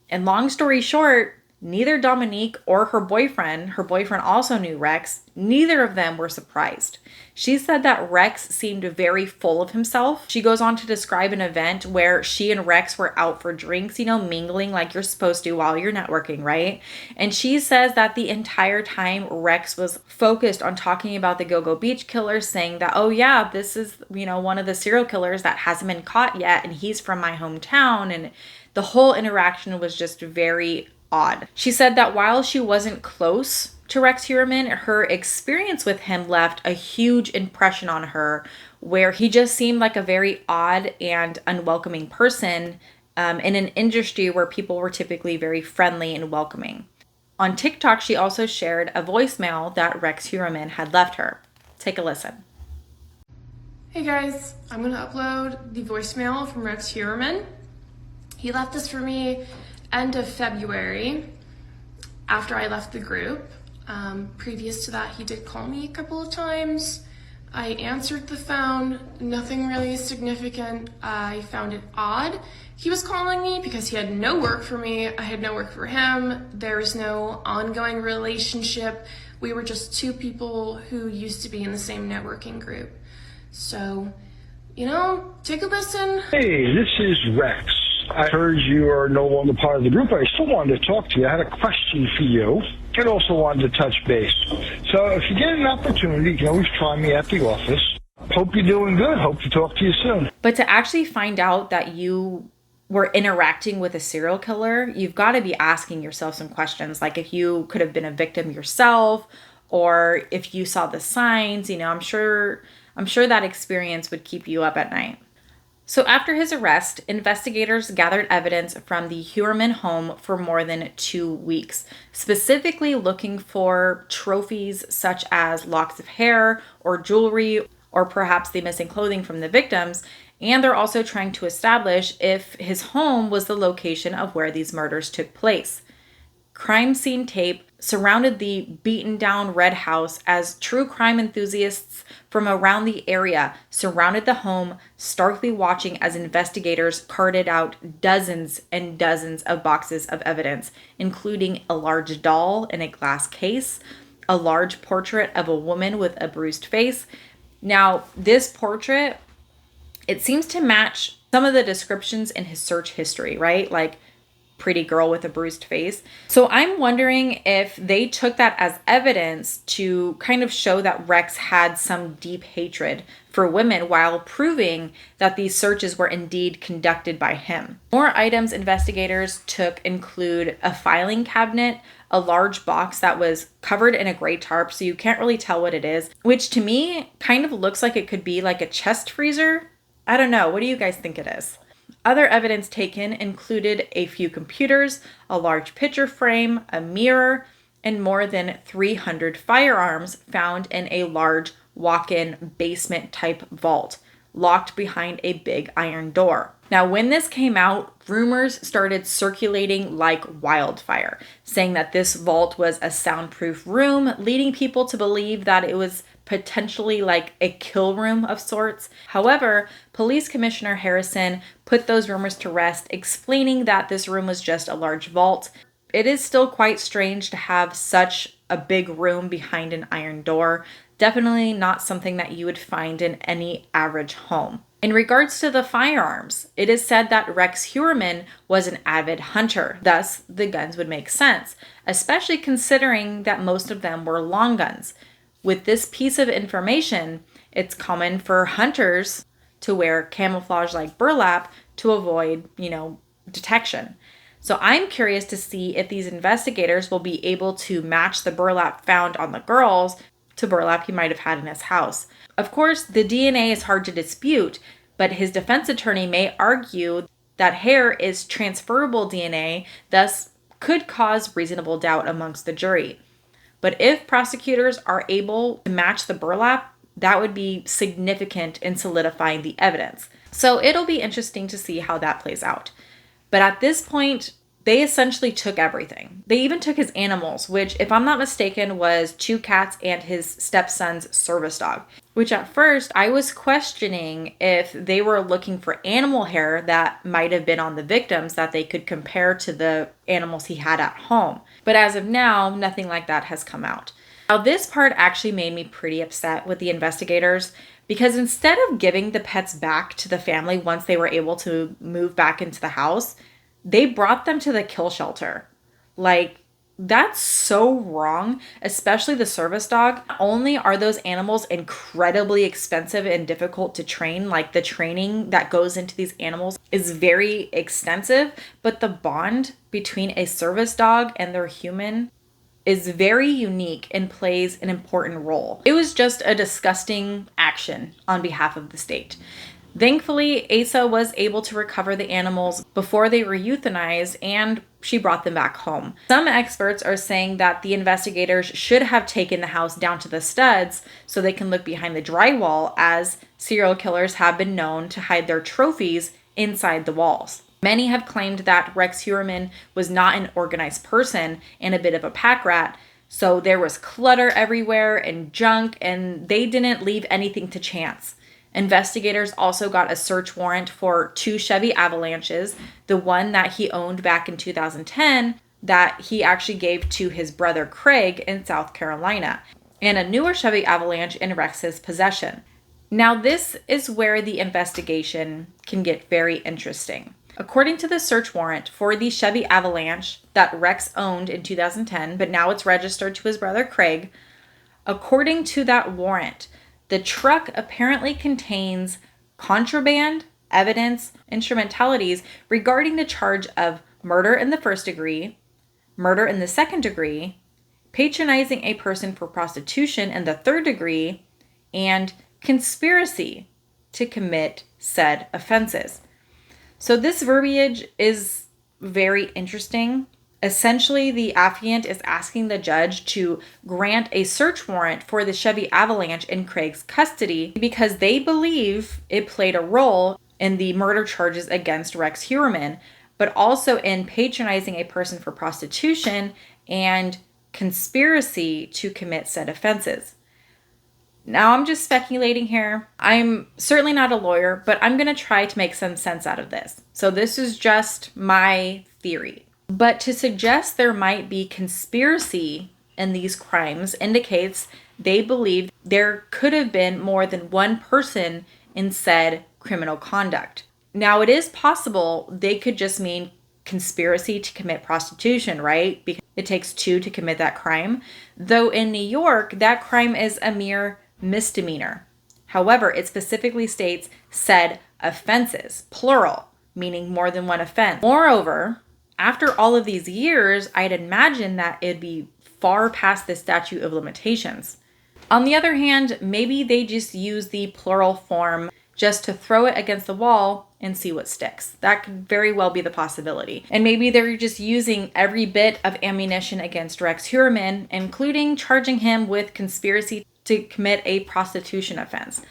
And long story short, neither Dominique or her boyfriend also knew Rex, neither of them were surprised. She said that Rex seemed very full of himself. She goes on to describe an event where she and Rex were out for drinks, mingling like you're supposed to while you're networking, right? And she says that the entire time Rex was focused on talking about the Gilgo Beach killer, saying that, "Oh yeah, this is, one of the serial killers that hasn't been caught yet, and he's from my hometown." And the whole interaction was just very odd. She said that while she wasn't close to Rex Heuermann, her experience with him left a huge impression on her, where he just seemed like a very odd and unwelcoming person in an industry where people were typically very friendly and welcoming. On TikTok, she also shared a voicemail that Rex Heuermann had left her. Take a listen. Hey guys, I'm going to upload the voicemail from Rex Heuermann. He left this for me end of February after I left the group. Previous to that, he did call me a couple of times. I answered the phone, nothing really significant. I found it odd. He was calling me because he had no work for me. I had no work for him. There was no ongoing relationship. We were just two people who used to be in the same networking group. So, take a listen. Hey, this is Rex. I heard you are no longer part of the group. I still wanted to talk to you. I had a question for you. I also wanted to touch base. So if you get an opportunity, you can always try me at the office. Hope you're doing good. Hope to talk to you soon. But to actually find out that you were interacting with a serial killer, you've got to be asking yourself some questions. Like if you could have been a victim yourself, or if you saw the signs, I'm sure that experience would keep you up at night. So after his arrest, investigators gathered evidence from the Heuermann home for more than 2 weeks, specifically looking for trophies such as locks of hair or jewelry or perhaps the missing clothing from the victims. And they're also trying to establish if his home was the location of where these murders took place. Crime scene tape surrounded the beaten down red house as true crime enthusiasts from around the area surrounded the home, starkly watching as investigators carted out dozens and dozens of boxes of evidence, including a large doll in a glass case, a large portrait of a woman with a bruised face. Now, this portrait, it seems to match some of the descriptions in his search history, right? Like pretty girl with a bruised face. So I'm wondering if they took that as evidence to kind of show that Rex had some deep hatred for women while proving that these searches were indeed conducted by him. More items investigators took include a filing cabinet, a large box that was covered in a gray tarp, so you can't really tell what it is, which to me kind of looks like it could be like a chest freezer. I don't know. What do you guys think it is? Other evidence taken included a few computers, a large picture frame, a mirror, and more than 300 firearms found in a large walk-in basement type vault, locked behind a big iron door. Now, when this came out, rumors started circulating like wildfire, saying that this vault was a soundproof room, leading people to believe that it was potentially like a kill room of sorts. However, Police Commissioner Harrison put those rumors to rest, explaining that this room was just a large vault. It is still quite strange to have such a big room behind an iron door. Definitely not something that you would find in any average home. In regards to the firearms, it is said that Rex Heuermann was an avid hunter, thus the guns would make sense, especially considering that most of them were long guns. With this piece of information, it's common for hunters to wear camouflage like burlap to avoid, detection. So I'm curious to see if these investigators will be able to match the burlap found on the girls to burlap he might have had in his house. Of course, the DNA is hard to dispute, but his defense attorney may argue that hair is transferable DNA, thus could cause reasonable doubt amongst the jury. But if prosecutors are able to match the burlap, that would be significant in solidifying the evidence. So it'll be interesting to see how that plays out. But at this point, they essentially took everything. They even took his animals, which, if I'm not mistaken, was 2 cats and his stepson's service dog, which at first I was questioning if they were looking for animal hair that might have been on the victims that they could compare to the animals he had at home. But as of now, nothing like that has come out. Now, this part actually made me pretty upset with the investigators because instead of giving the pets back to the family once they were able to move back into the house, they brought them to the kill shelter. Like, that's so wrong, especially the service dog. Not only are those animals incredibly expensive and difficult to train, like the training that goes into these animals is very extensive, but the bond between a service dog and their human is very unique and plays an important role. It was just a disgusting action on behalf of the state. Thankfully, Asa was able to recover the animals before they were euthanized, and she brought them back home. Some experts are saying that the investigators should have taken the house down to the studs so they can look behind the drywall, as serial killers have been known to hide their trophies inside the walls. Many have claimed that Rex Heuermann was not an organized person and a bit of a pack rat, so there was clutter everywhere and junk, and they didn't leave anything to chance. Investigators also got a search warrant for 2 Chevy Avalanches, the one that he owned back in 2010 that he actually gave to his brother Craig in South Carolina, and a newer Chevy Avalanche in Rex's possession. Now, this is where the investigation can get very interesting. According to the search warrant for the Chevy Avalanche that Rex owned in 2010, but now it's registered to his brother Craig, according to that warrant, the truck apparently contains contraband, evidence, instrumentalities regarding the charge of murder in the first degree, murder in the second degree, patronizing a person for prostitution in the third degree, and conspiracy to commit said offenses. So this verbiage is very interesting. Essentially, the affiant is asking the judge to grant a search warrant for the Chevy Avalanche in Craig's custody because they believe it played a role in the murder charges against Rex Heuermann, but also in patronizing a person for prostitution and conspiracy to commit said offenses. Now, I'm just speculating here. I'm certainly not a lawyer, but I'm going to try to make some sense out of this. So this is just my theory. But to suggest there might be conspiracy in these crimes indicates they believe there could have been more than one person in said criminal conduct. Now, it is possible they could just mean conspiracy to commit prostitution, right? Because it takes two to commit that crime. Though in New York, that crime is a mere misdemeanor. However, it specifically states said offenses, plural, meaning more than one offense. Moreover, after all of these years, I'd imagine that it'd be far past the statute of limitations. On the other hand, maybe they just use the plural form just to throw it against the wall and see what sticks. That could very well be the possibility. And maybe they're just using every bit of ammunition against Rex Heuermann, including charging him with conspiracy to commit a prostitution offense.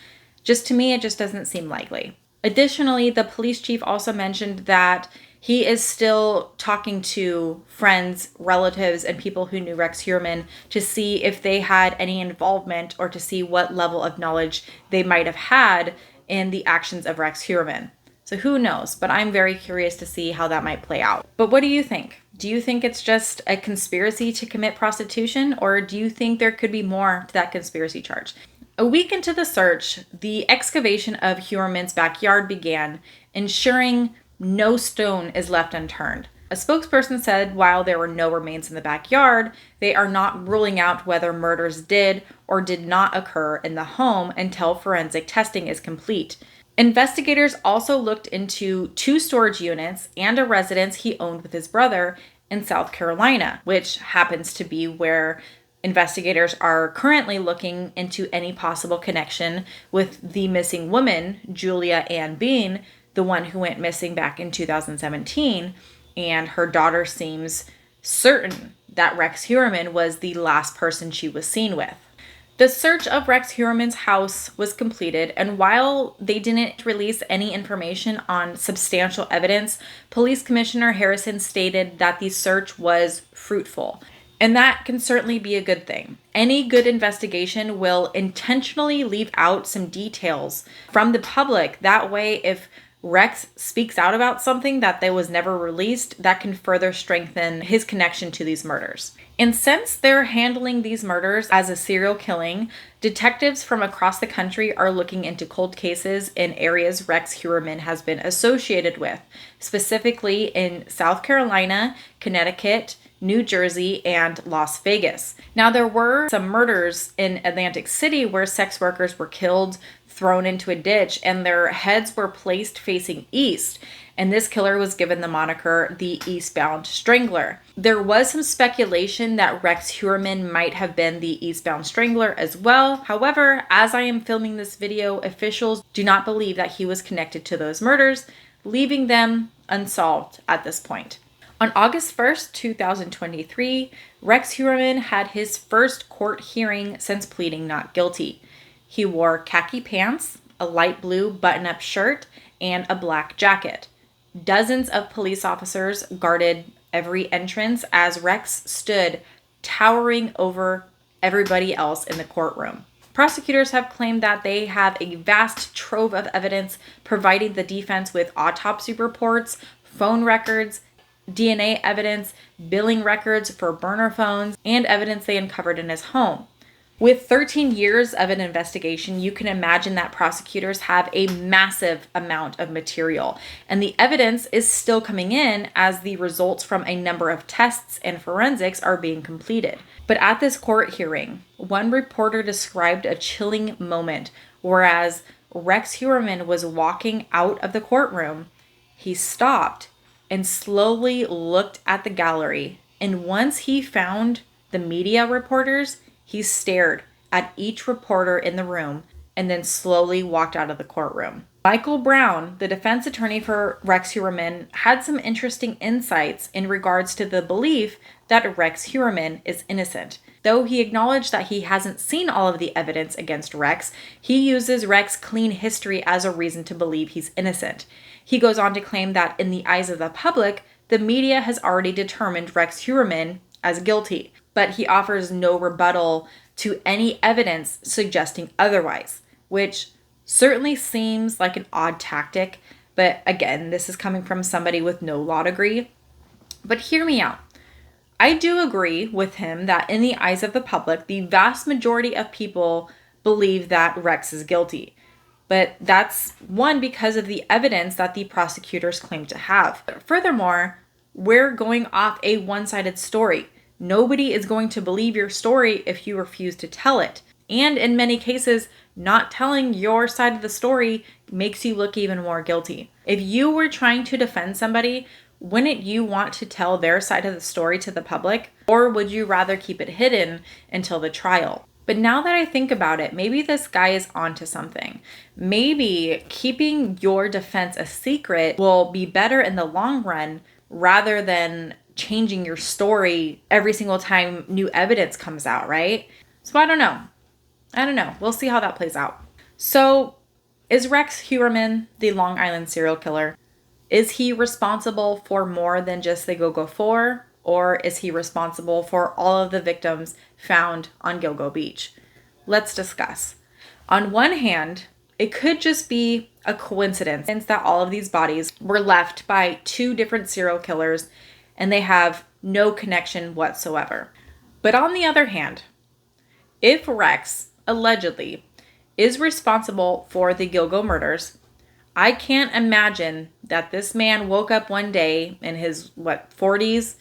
Just to me, it just doesn't seem likely. Additionally, the police chief also mentioned that he is still talking to friends, relatives, and people who knew Rex Heuermann to see if they had any involvement or to see what level of knowledge they might have had in the actions of Rex Heuermann. So who knows, but I'm very curious to see how that might play out. But what do you think? Do you think it's just a conspiracy to commit prostitution, or do you think there could be more to that conspiracy charge? A week into the search, the excavation of Heuermann's backyard began, ensuring no stone is left unturned. A spokesperson said while there were no remains in the backyard, they are not ruling out whether murders did or did not occur in the home until forensic testing is complete. Investigators also looked into 2 storage units and a residence he owned with his brother in South Carolina, which happens to be where investigators are currently looking into any possible connection with the missing woman, Julia Ann Bean, the one who went missing back in 2017, and her daughter seems certain that Rex Heuermann was the last person she was seen with. The search of Rex Heuermann's house was completed, and while they didn't release any information on substantial evidence, Police Commissioner Harrison stated that the search was fruitful. And that can certainly be a good thing. Any good investigation will intentionally leave out some details from the public. That way, if Rex speaks out about something that was never released, that can further strengthen his connection to these murders. And since they're handling these murders as a serial killing, detectives from across the country are looking into cold cases in areas Rex Heuermann has been associated with, specifically in South Carolina, Connecticut, New Jersey, and Las Vegas. Now, there were some murders in Atlantic City where sex workers were killed, thrown into a ditch, and their heads were placed facing east. And this killer was given the moniker the Eastbound Strangler. There was some speculation that Rex Heuermann might have been the Eastbound Strangler as well. However, as I am filming this video, officials do not believe that he was connected to those murders, leaving them unsolved at this point. On August 1st, 2023, Rex Heuermann had his first court hearing since pleading not guilty. He wore khaki pants, a light blue button-up shirt, and a black jacket. Dozens of police officers guarded every entrance as Rex stood towering over everybody else in the courtroom. Prosecutors have claimed that they have a vast trove of evidence providing the defense with autopsy reports, phone records, DNA evidence, billing records for burner phones, and evidence they uncovered in his home. With 13 years of an investigation, you can imagine that prosecutors have a massive amount of material, and the evidence is still coming in as the results from a number of tests and forensics are being completed. But at this court hearing, one reporter described a chilling moment, whereas Rex Heuermann was walking out of the courtroom, he stopped and slowly looked at the gallery, and once he found the media reporters, he stared at each reporter in the room and then slowly walked out of the courtroom. Michael Brown, the defense attorney for Rex Heuermann, had some interesting insights in regards to the belief that Rex Heuermann is innocent. Though he acknowledged that he hasn't seen all of the evidence against Rex, he uses Rex's clean history as a reason to believe he's innocent. He goes on to claim that in the eyes of the public, the media has already determined Rex Heuermann as guilty, but he offers no rebuttal to any evidence suggesting otherwise, which certainly seems like an odd tactic. But again, this is coming from somebody with no law degree. But hear me out. I do agree with him that in the eyes of the public, the vast majority of people believe that Rex is guilty. But that's one, because of the evidence that the prosecutors claim to have. Furthermore, we're going off a one-sided story. Nobody is going to believe your story if you refuse to tell it. And in many cases, not telling your side of the story makes you look even more guilty. If you were trying to defend somebody, wouldn't you want to tell their side of the story to the public? Or would you rather keep it hidden until the trial? But now that I think about it, maybe this guy is onto something. Maybe keeping your defense a secret will be better in the long run rather than changing your story every single time new evidence comes out, right? So I don't know. We'll see how that plays out. So is Rex Heuermann the Long Island serial killer? Is he responsible for more than just the Gilgo 4? Or is he responsible for all of the victims found on Gilgo Beach? Let's discuss. On one hand, it could just be a coincidence that all of these bodies were left by two different serial killers and they have no connection whatsoever. But on the other hand, if Rex allegedly is responsible for the Gilgo murders, I can't imagine that this man woke up one day in his, 40s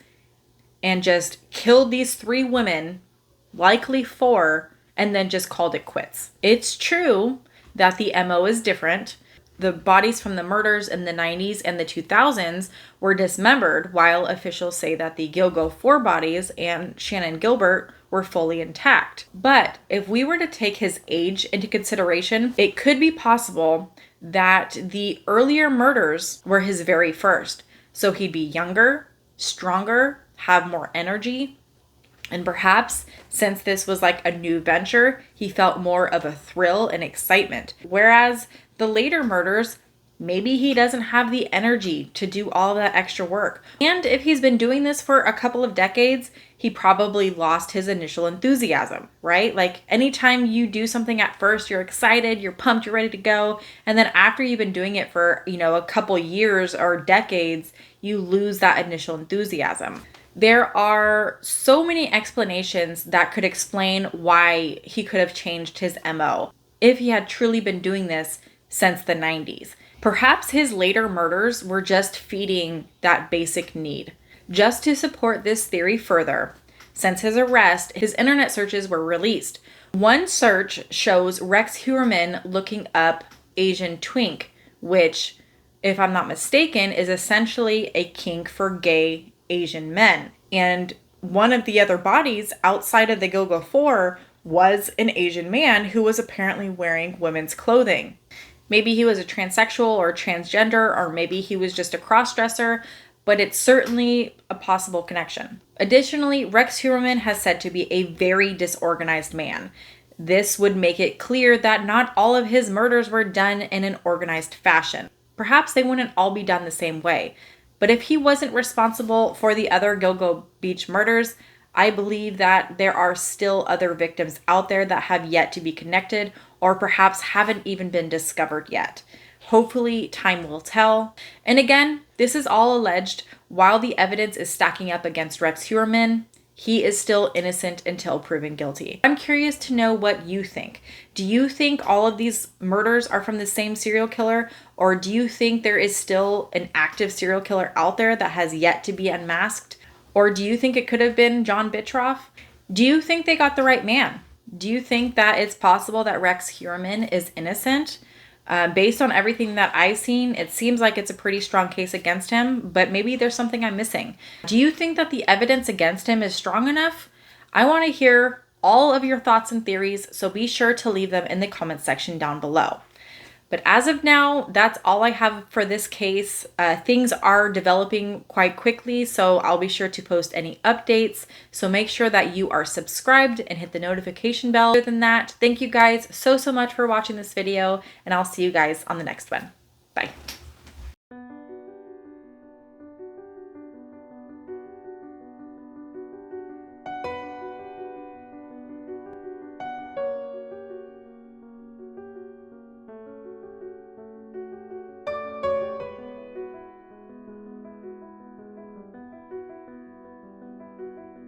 and just killed these 3 women, likely 4, and then just called it quits. It's true that the MO is different. The bodies from the murders in the 90s and the 2000s were dismembered, while officials say that the Gilgo 4 bodies and Shannon Gilbert were fully intact. But if we were to take his age into consideration, it could be possible that the earlier murders were his very first. So he'd be younger, stronger, have more energy, and perhaps since this was like a new venture, he felt more of a thrill and excitement. Whereas the later murders, maybe he doesn't have the energy to do all that extra work. And if he's been doing this for a couple of decades, he probably lost his initial enthusiasm, right? Like anytime you do something at first, you're excited, you're pumped, you're ready to go. And then after you've been doing it for, a couple years or decades, you lose that initial enthusiasm. There are so many explanations that could explain why he could have changed his MO if he had truly been doing this since the 90s. Perhaps his later murders were just feeding that basic need. Just to support this theory further, since his arrest, his internet searches were released. One search shows Rex Heuermann looking up Asian twink, which, if I'm not mistaken, is essentially a kink for gay Asian men. And one of the other bodies outside of the Gilgo 4 was an Asian man who was apparently wearing women's clothing. Maybe he was a transsexual or transgender, or maybe he was just a crossdresser, but it's certainly a possible connection. Additionally, Rex Heuermann has said to be a very disorganized man. This would make it clear that not all of his murders were done in an organized fashion. Perhaps they wouldn't all be done the same way. But if he wasn't responsible for the other Gilgo Beach murders, I believe that there are still other victims out there that have yet to be connected or perhaps haven't even been discovered yet. Hopefully, time will tell. And again, this is all alleged. While the evidence is stacking up against Rex Heuermann, he is still innocent until proven guilty. I'm curious to know what you think. Do you think all of these murders are from the same serial killer? Or do you think there is still an active serial killer out there that has yet to be unmasked? Or do you think it could have been John Bittroff? Do you think they got the right man? Do you think that it's possible that Rex Heuermann is innocent? Based on everything that I've seen, it seems like it's a pretty strong case against him, but maybe there's something I'm missing. Do you think that the evidence against him is strong enough? I want to hear all of your thoughts and theories, so be sure to leave them in the comment section down below. But as of now, that's all I have for this case. Things are developing quite quickly, so I'll be sure to post any updates. So make sure that you are subscribed and hit the notification bell. Other than that, thank you guys so much for watching this video, and I'll see you guys on the next one.